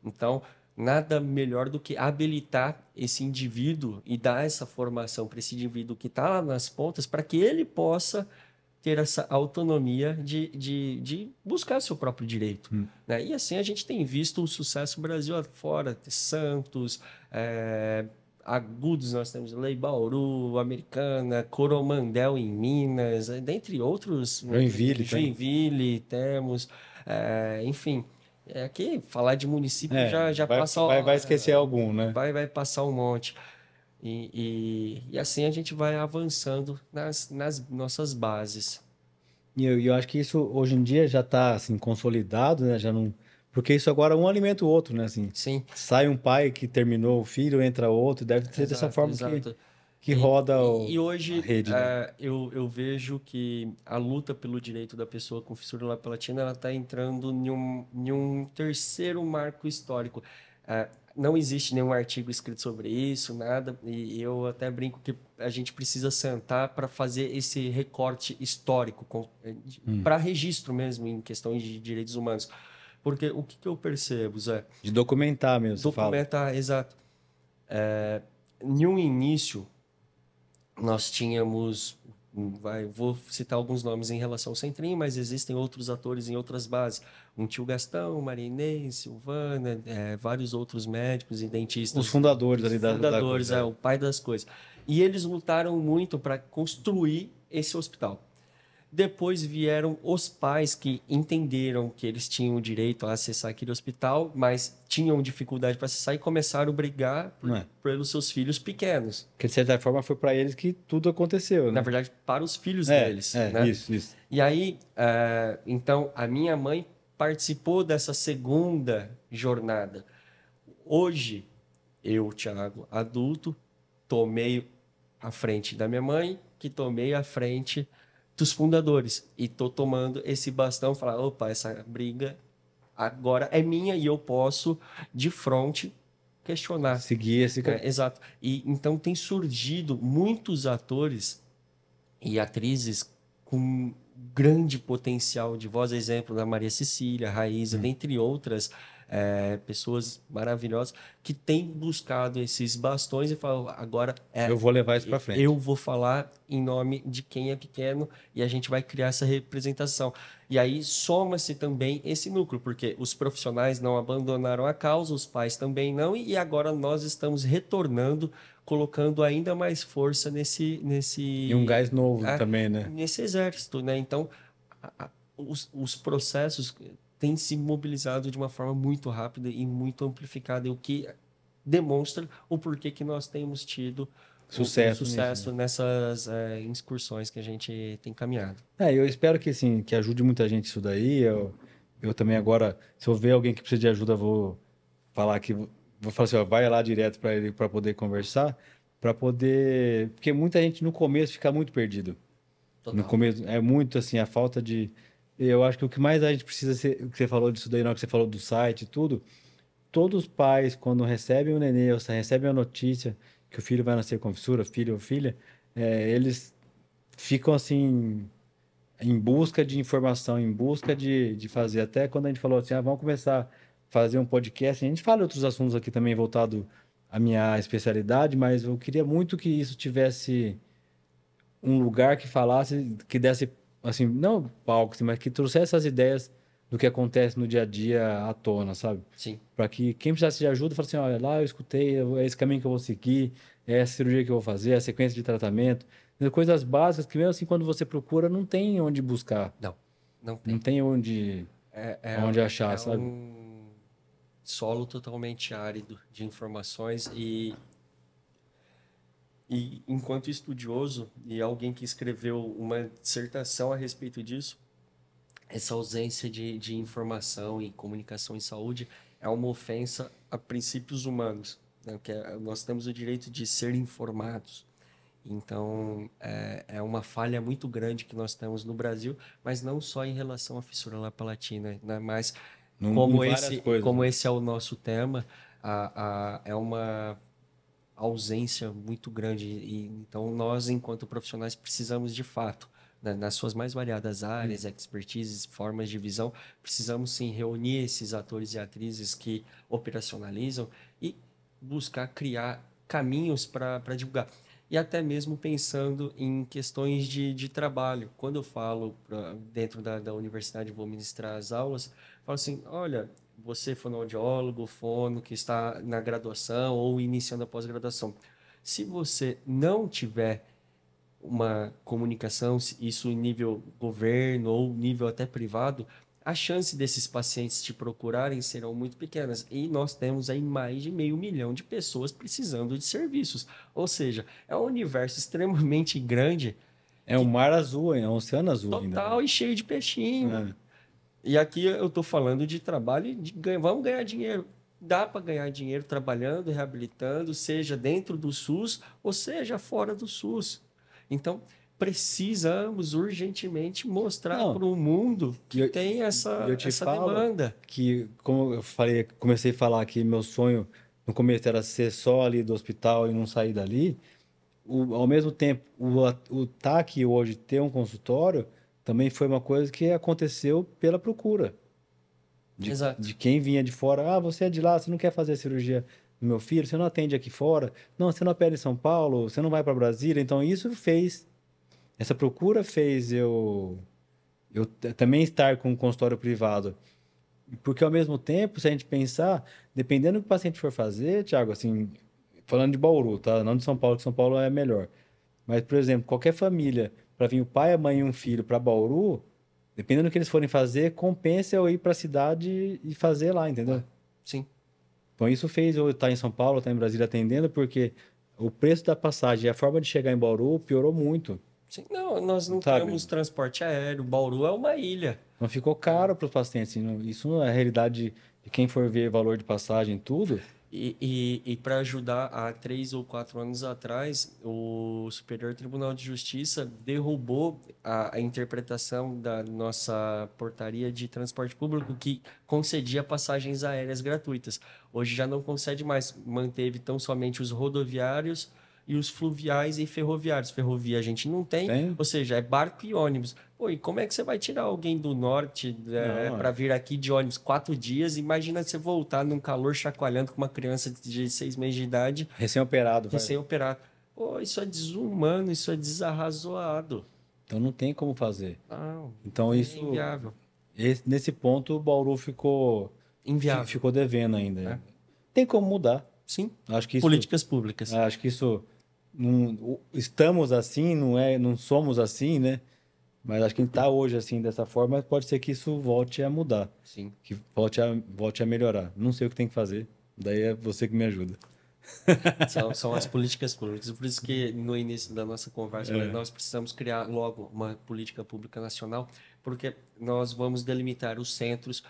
Então, nada melhor do que habilitar esse indivíduo e dar essa formação para esse indivíduo que está lá nas pontas, para que ele possa ter essa autonomia de buscar seu próprio direito. Hum. Né? E assim a gente tem visto o sucesso Brasil afora, Santos, agudos nós temos Lei Bauru, Americana, Coromandel em Minas, dentre outros. Joinville temos, enfim. Aqui falar de município já passa. Vai esquecer algum, né? Vai passar um monte. E assim a gente vai avançando nas nossas bases. E eu acho que isso hoje em dia já está assim, consolidado, né? Já não... Porque isso agora um alimenta o outro, né? Assim, Sim. sai um pai que terminou o filho, entra outro, deve ser dessa forma que roda e hoje a rede, né? eu vejo que a luta pelo direito da pessoa com fissura labial-latina ela está entrando em um terceiro marco histórico. Não existe nenhum artigo escrito sobre isso, nada, e eu até brinco que a gente precisa sentar para fazer esse recorte histórico, para registro mesmo em questões de direitos humanos. Porque o que eu percebo, Zé? De documentar mesmo, você fala. Documentar, exato. Em um início, nós tínhamos, vou citar alguns nomes em relação ao Centrinho, mas existem outros atores em outras bases. Um tio Gastão, Maria Inês, Silvana, vários outros médicos e dentistas. Os fundadores ali da coisa. O pai das coisas. E eles lutaram muito para construir esse hospital. Depois vieram os pais que entenderam que eles tinham o direito a acessar aquele hospital, mas tinham dificuldade para acessar e começaram a brigar pelos seus filhos pequenos. Porque, de certa forma, foi para eles que tudo aconteceu, né? Na verdade, para os filhos deles. Né? Isso. E aí, então, a minha mãe participou dessa segunda jornada. Hoje, eu, Thiago, adulto, tomei a frente da minha mãe, que tomei a frente dos fundadores. E tô tomando esse bastão, falar, opa, essa briga agora é minha e eu posso, de frente, questionar. Seguir esse... Exato. E então tem surgido muitos atores e atrizes com grande potencial de voz, exemplo da Maria Cecília, Raíza, dentre outras pessoas maravilhosas que têm buscado esses bastões e falam, agora eu vou levar isso para frente. Eu vou falar em nome de quem é pequeno e a gente vai criar essa representação. E aí soma-se também esse núcleo, porque os profissionais não abandonaram a causa, os pais também não, e agora nós estamos retornando, colocando ainda mais força nesse E um gás novo também, né? Nesse exército, né? Então, os processos têm se mobilizado de uma forma muito rápida e muito amplificada, o que demonstra o porquê que nós temos tido sucesso nisso, né? Nessas excursões que a gente tem caminhado. Eu espero que, assim, que ajude muita gente isso daí. Eu também agora, se eu ver alguém que precisa de ajuda, vou falar que... Vou falar assim, ó, vai lá direto para ele para poder conversar, para poder... Porque muita gente no começo fica muito perdido. Total. No começo é muito assim, a falta de... Eu acho que o que mais a gente precisa ser, o que você falou disso daí, na hora que você falou do site e tudo, todos os pais, quando recebem o nenê, ou recebem a notícia que o filho vai nascer com fissura, filho ou filha, eles ficam assim, em busca de informação, em busca de fazer. Até quando a gente falou assim, vamos começar a fazer um podcast, a gente fala outros assuntos aqui também voltado à minha especialidade, mas eu queria muito que isso tivesse um lugar que falasse, que desse, assim, não palco, assim, mas que trouxesse essas ideias do que acontece no dia a dia à tona, sabe? Sim. Para que quem precisasse de ajuda, falasse assim, olha, lá eu escutei, é esse caminho que eu vou seguir, é essa cirurgia que eu vou fazer, a sequência de tratamento, coisas básicas que mesmo assim quando você procura não tem onde buscar. Não tem. Não tem onde achar, sabe? Um solo totalmente árido de informações e enquanto estudioso e alguém que escreveu uma dissertação a respeito disso, essa ausência de informação e comunicação em saúde é uma ofensa a princípios humanos, né? Nós temos o direito de ser informados. Então, é uma falha muito grande que nós temos no Brasil, mas não só em relação à fissura labial-latina, né? Mas como esse é o nosso tema, é uma ausência muito grande. E, então, nós, enquanto profissionais, precisamos de fato, né, nas suas mais variadas áreas, expertises, formas de visão, precisamos sim reunir esses atores e atrizes que operacionalizam e buscar criar caminhos para divulgar. E até mesmo pensando em questões de trabalho. Quando eu falo dentro da universidade, vou ministrar as aulas, falo assim, olha, você fonoaudiólogo, fono, que está na graduação ou iniciando a pós-graduação, se você não tiver uma comunicação, isso em nível governo ou nível até privado, a chance desses pacientes te procurarem serão muito pequenas. E nós temos aí mais de 500 mil de pessoas precisando de serviços. Ou seja, é um universo extremamente grande, É um mar azul, é um oceano azul ainda, né? total e cheio de peixinho. É. E aqui eu estou falando de trabalho e de vamos ganhar dinheiro. Dá para ganhar dinheiro trabalhando, reabilitando, seja dentro do SUS ou seja fora do SUS. Então, precisamos urgentemente mostrar Não, para o mundo e que eu, tem e eu te essa falo demanda. que, como eu falei, comecei a falar que meu sonho no começo era ser só ali do hospital e não sair dali. Ao mesmo tempo, o TAC hoje ter um consultório também foi uma coisa que aconteceu pela procura de Exato. quem vinha de fora. Ah, você é de lá, você não quer fazer cirurgia no meu filho, você não atende aqui fora. Não, você não opera em São Paulo, você não vai para Brasília. Então, essa procura fez eu também estar com um consultório privado. Porque ao mesmo tempo, se a gente pensar, dependendo do que o paciente for fazer, Thiago, assim, falando de Bauru, tá? Não de São Paulo, que São Paulo é melhor. Mas, por exemplo, qualquer família, para vir o pai, a mãe e um filho para Bauru, dependendo do que eles forem fazer, compensa eu ir para a cidade e fazer lá, entendeu? Ah, sim. Então, isso fez eu estar em São Paulo, estar em Brasília atendendo, porque o preço da passagem e a forma de chegar em Bauru piorou muito, Sim. Não, nós não sabe? temos transporte aéreo. Bauru é uma ilha. Não ficou caro para os pacientes. Isso não é a realidade de quem for ver valor de passagem e tudo. E para ajudar, há 3 ou 4 anos atrás, o Superior Tribunal de Justiça derrubou a interpretação da nossa portaria de transporte público que concedia passagens aéreas gratuitas. Hoje já não concede mais, manteve tão somente os rodoviários e os fluviais e ferroviários. Ferrovia a gente não tem, Tem? ou seja, é barco e ônibus. Pô, e como é que você vai tirar alguém do norte Não, para vir aqui de ônibus 4 dias? Imagina você voltar num calor chacoalhando com uma criança de 6 meses de idade, recém-operado. recém-operado. Pô, isso é desumano, isso é desarrazoado. Então não tem como fazer. Não, Então é isso, inviável. nesse ponto, o Bauru Inviável, ficou devendo ainda. né? Tem como mudar. Sim, Acho que isso, políticas públicas. acho que isso estamos assim, não somos assim, né? Mas acho que está hoje assim dessa forma, pode ser que isso volte a mudar, Sim. que volte a melhorar. Não sei o que tem que fazer. Daí é você que me ajuda. São as políticas públicas. Por isso que no início da nossa conversa, eu falei, É. nós precisamos criar logo uma política pública nacional, porque nós vamos delimitar os centros.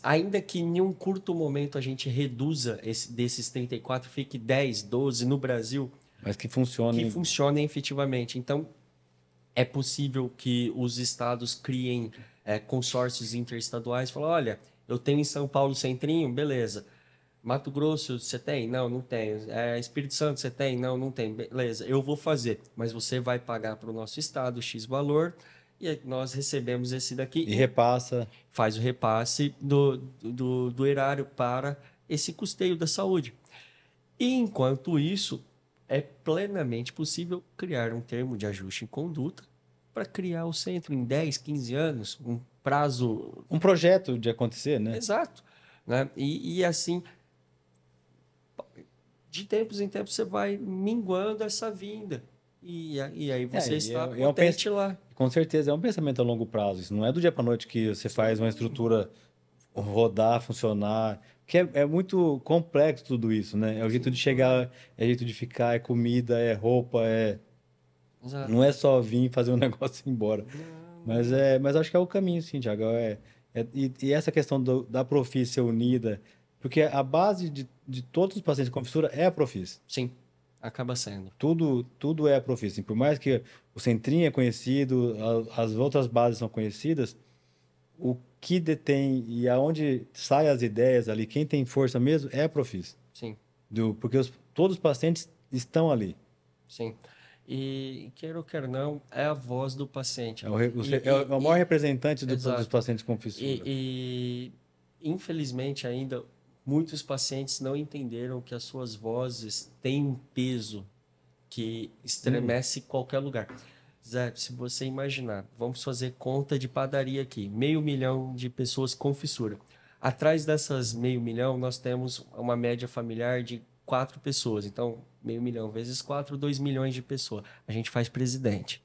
Ainda que em um curto momento a gente reduza desses 34, fique 10, 12 no Brasil, Mas que que funcione. funcionem efetivamente. Então, é possível que os estados criem consórcios interestaduais. Falam, olha, eu tenho em São Paulo Centrinho, beleza. Mato Grosso, você tem? Não, não tenho. Espírito Santo, você tem? Não, não tem. Beleza, eu vou fazer. Mas você vai pagar para o nosso estado X valor e aí nós recebemos esse daqui E e repassa. faz o repasse do erário para esse custeio da saúde. E enquanto isso, é plenamente possível criar um termo de ajuste em conduta para criar o centro em 10, 15 anos, um prazo Um projeto de acontecer, né? exato, né? E assim, de tempos em tempos você vai minguando essa vinda. E aí você está potente lá. Com certeza é um pensamento a longo prazo. Isso não é do dia para noite que você faz uma estrutura rodar, funcionar. Que é muito complexo tudo isso, né? É o jeito de chegar, é o jeito de ficar, é comida, é roupa, Exato. não é só vir fazer um negócio e ir embora. Não, não, Mas não. mas acho que é o caminho, sim, Thiago. E essa questão da Profis ser unida, porque a base de todos os pacientes com fissura é a Profis. Sim, acaba sendo. Tudo é a Profis. Por mais que o Centrinho é conhecido, as outras bases são conhecidas, o que detém e aonde saem as ideias ali, quem tem força mesmo é a Profis. Sim, Porque todos os pacientes estão ali. sim. E queira ou quer não, é a voz do paciente. É o maior representante dos Exato. pacientes com fissura. Infelizmente ainda muitos pacientes não entenderam que as suas vozes têm um peso que estremece qualquer lugar. Zé, se você imaginar, vamos fazer conta de padaria aqui, 500 mil de pessoas com fissura. Atrás dessas 500.000, nós temos uma média familiar de 4 pessoas. Então, 500.000 vezes 4, 2 milhões de pessoas. A gente faz presidente.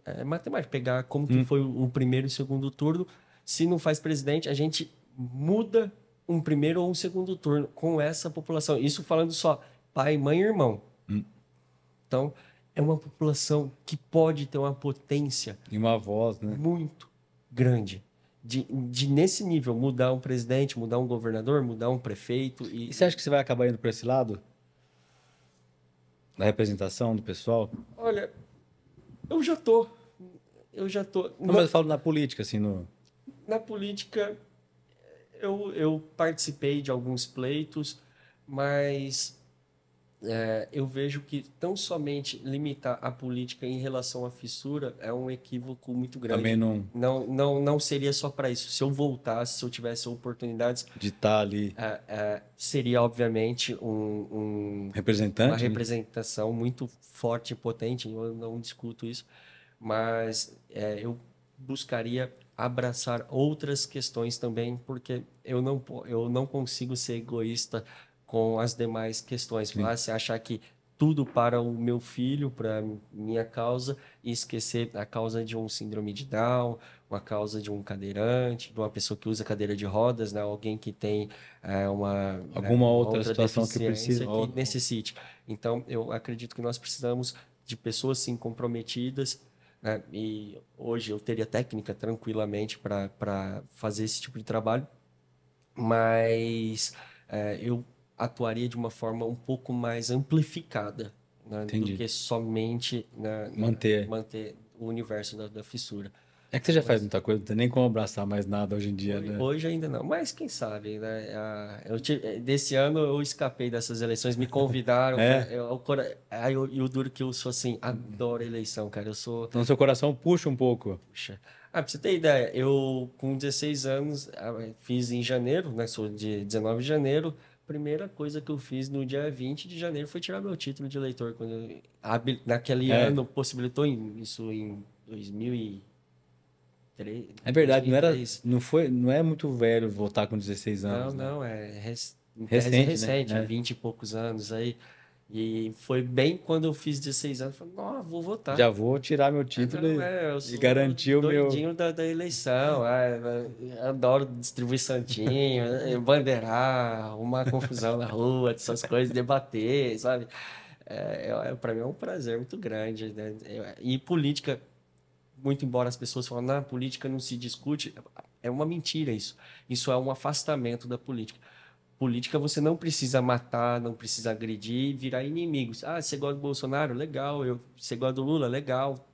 É matemática, pegar como que foi o primeiro e o segundo turno. Se não faz presidente, a gente muda um primeiro ou um segundo turno com essa população. Isso falando só pai, mãe e irmão. Então, é uma população que pode ter uma potência E uma voz, né? muito grande. De nesse nível, mudar um presidente, mudar um governador, mudar um prefeito. E você acha que você vai acabar indo para esse lado? Da representação do pessoal? Olha, eu já tô. Não, mas eu falo na política, assim, Na política, eu participei de alguns pleitos, mas eu vejo que tão somente limitar a política em relação à fissura é um equívoco muito grande. Também não... Não seria só para isso. Se eu voltasse, se eu tivesse oportunidades, De estar ali... seria, obviamente, Representante, uma né? representação muito forte e potente, eu não discuto isso, mas eu buscaria abraçar outras questões também, porque eu não consigo ser egoísta com as demais questões. Se achar que tudo para o meu filho, para minha causa, e esquecer a causa de um síndrome de Down, uma causa de um cadeirante, de uma pessoa que usa cadeira de rodas, né? Alguém que tem Alguma uma outra situação que deficiência precisa... que necessite. Então, eu acredito que nós precisamos de pessoas, sim, comprometidas, né? E hoje eu teria técnica tranquilamente para fazer esse tipo de trabalho, mas eu atuaria de uma forma um pouco mais amplificada, né, do Entendi. que somente manter o universo da fissura. É que você já faz muita coisa, não tem nem como abraçar mais nada hoje em dia, né? Hoje ainda não, mas quem sabe, né? Desse ano eu escapei dessas eleições, me convidaram, É. e o duro que eu sou assim, adoro eleição, cara. Eu sou. Então seu coração puxa um pouco. Puxa. Pra você ter ideia, eu com 16 anos fiz em janeiro, né? Sou de 19 de janeiro. Primeira coisa que eu fiz no dia 20 de janeiro foi tirar meu título de eleitor. Naquele É. ano possibilitou isso em 2003. É verdade, não era, 2003. não é muito velho votar com 16 Não, anos, né? não, em tese Recente, né? recente, 20 e poucos anos aí. E foi bem quando eu fiz 16 anos, eu falei, não, vou votar. Já vou tirar meu título Não, eu e sou garantir o meu... doidinho da eleição. Adoro distribuir santinho, bandeirar, uma confusão na rua, essas coisas, debater, sabe? Para mim é um prazer muito grande, né? E política, muito embora as pessoas falem, na política não se discute, é uma mentira isso. Isso é um afastamento da política. Política você não precisa matar, não precisa agredir e virar inimigos. Ah, você gosta do Bolsonaro? Legal. Você gosta do Lula? Legal.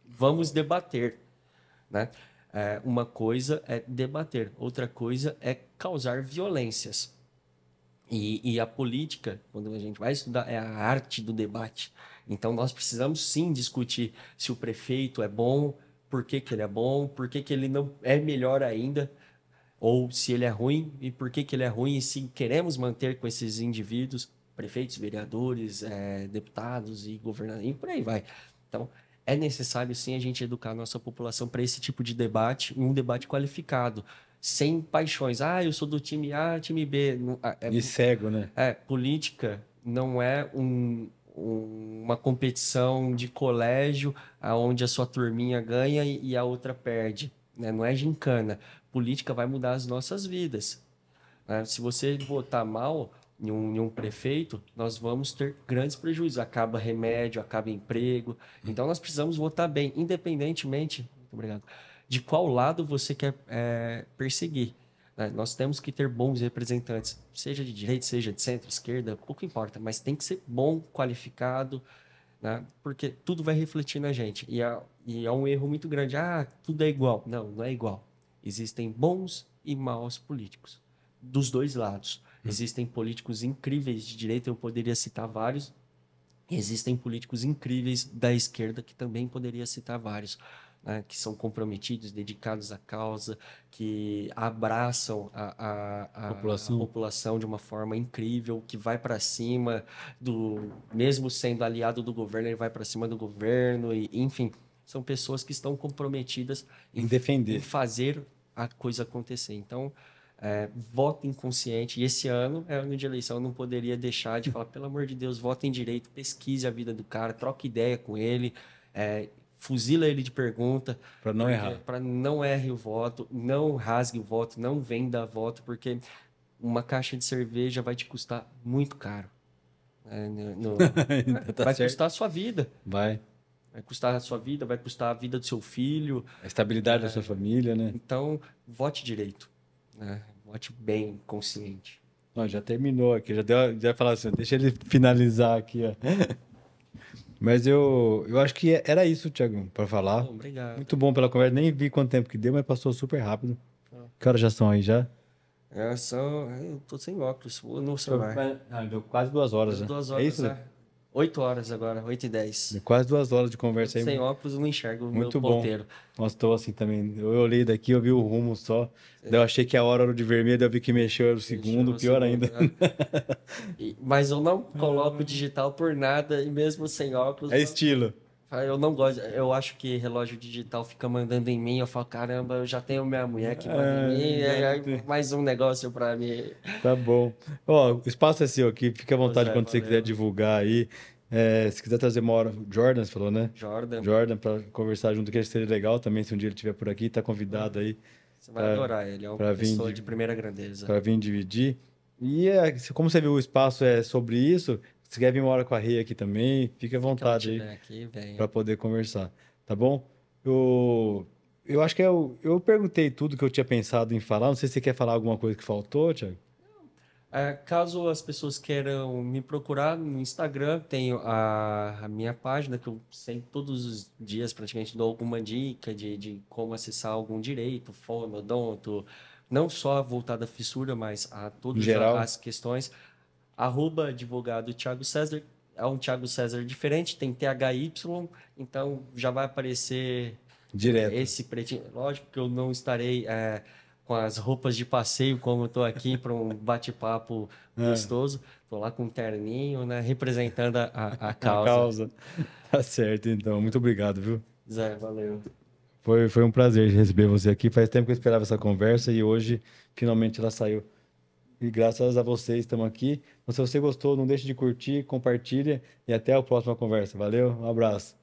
Vamos debater, né? Uma coisa é debater, outra coisa é causar violências. E a política, quando a gente vai estudar, é a arte do debate. Então, nós precisamos sim discutir se o prefeito é bom, por que que ele é bom, por que que ele não é melhor ainda, ou se ele é ruim e por que que ele é ruim, e se queremos manter com esses indivíduos, prefeitos, vereadores, deputados e governadores, e por aí vai. Então, é necessário sim a gente educar a nossa população para esse tipo de debate, um debate qualificado, sem paixões. Ah, eu sou do time A, time B. E cego, né? Política não é uma competição de colégio onde a sua turminha ganha e a outra perde, né? Não é gincana. Política vai mudar as nossas vidas, né? Se você votar mal em um prefeito, nós vamos ter grandes prejuízos. Acaba remédio, acaba emprego. Então, nós precisamos votar bem, independentemente, muito obrigado, de qual lado você quer perseguir, né? Nós temos que ter bons representantes, seja de direita, seja de centro, esquerda, pouco importa, mas tem que ser bom, qualificado, né? Porque tudo vai refletir na gente. E é um erro muito grande. Ah, tudo é igual. Não, não é igual. Existem bons e maus políticos, dos dois lados. Existem políticos incríveis de direita, eu poderia citar vários. Existem políticos incríveis da esquerda, que também poderia citar vários, né? Que são comprometidos, dedicados à causa, que abraçam a população de uma forma incrível, que vai para cima mesmo sendo aliado do governo, ele vai para cima do governo, e, enfim, são pessoas que estão comprometidas Em defender. em fazer a coisa acontecer. Então, voto inconsciente. E esse ano é ano de eleição, eu não poderia deixar de falar, pelo amor de Deus, votem direito, pesquise a vida do cara, troque ideia com ele, fuzila ele de pergunta, Para não porque errar. para não erre o voto, não rasgue o voto, não venda voto, porque uma caixa de cerveja vai te custar muito caro. Tá Vai certo. custar a sua vida. Vai. Vai custar a sua vida, vai custar a vida do seu filho. A estabilidade da sua família, né? Então, vote direito, né? Vote bem, consciente. Ó, já terminou aqui, já ia falar assim, deixa ele finalizar aqui, ó. Mas eu acho que era isso, Thiago, para falar. Bom, obrigado. Muito bom pela conversa. Nem vi quanto tempo que deu, mas passou super rápido. Que horas já são aí já? Eu tô sem óculos, vou no celular. Deu quase 2 horas Deu já. duas É horas, isso? 8 horas agora, 8h10. Deu quase 2 horas de Tô conversa aí. sem óculos, eu não enxergo o meu Muito bom. ponteiro. Nossa, tô assim também. Eu olhei daqui, eu vi o rumo só. Daí eu achei que a hora era o de vermelho, daí eu vi que mexeu, era o Deixa segundo, eu pior segundo, ainda. né? Mas eu não coloco digital por nada, e mesmo sem óculos, É estilo. eu não gosto. Eu acho que relógio digital fica mandando em mim. Eu falo, caramba, eu já tenho minha mulher que manda em mim, Já não aí tem. mais um negócio pra mim. Tá bom. Ó, o espaço é seu aqui, fica à Ô, vontade Zé, quando você quiser valeu. divulgar aí. Se quiser trazer uma hora, Jordan, você falou, né? Jordan, Jordan, para conversar junto, que seria legal também, se um dia ele estiver por aqui, tá convidado aí você vai para adorar ele. É uma para vir, pessoa de primeira grandeza. para vir dividir. E como você viu, o espaço é sobre isso, se quer vir uma hora com a Rei aqui também, fique à Assim que ela vontade aí estiver aqui, venha. para poder conversar, tá bom? Eu acho que eu perguntei tudo que eu tinha pensado em falar. Não sei se você quer falar alguma coisa que faltou, Thiago. Caso as pessoas queiram me procurar no Instagram, tenho a minha página, que eu sempre, todos os dias praticamente dou alguma dica de como acessar algum direito, fono, odonto, não só voltada à fissura, mas a Em todas geral, as questões. Advogado Thiago César, é um Thiago César diferente, tem THY, então já vai aparecer direto. esse pretinho. Lógico que eu não estarei com as roupas de passeio como eu estou aqui para um bate-papo É, gostoso. Estou lá com um terninho, né, representando a a causa. causa. Tá certo, então. Muito obrigado, viu? Zé, valeu. Foi um prazer receber você aqui. Faz tempo que eu esperava essa conversa e hoje finalmente ela saiu. E graças a vocês estamos aqui. Então, se você gostou, não deixe de curtir, compartilha e até a próxima conversa. Valeu, um abraço.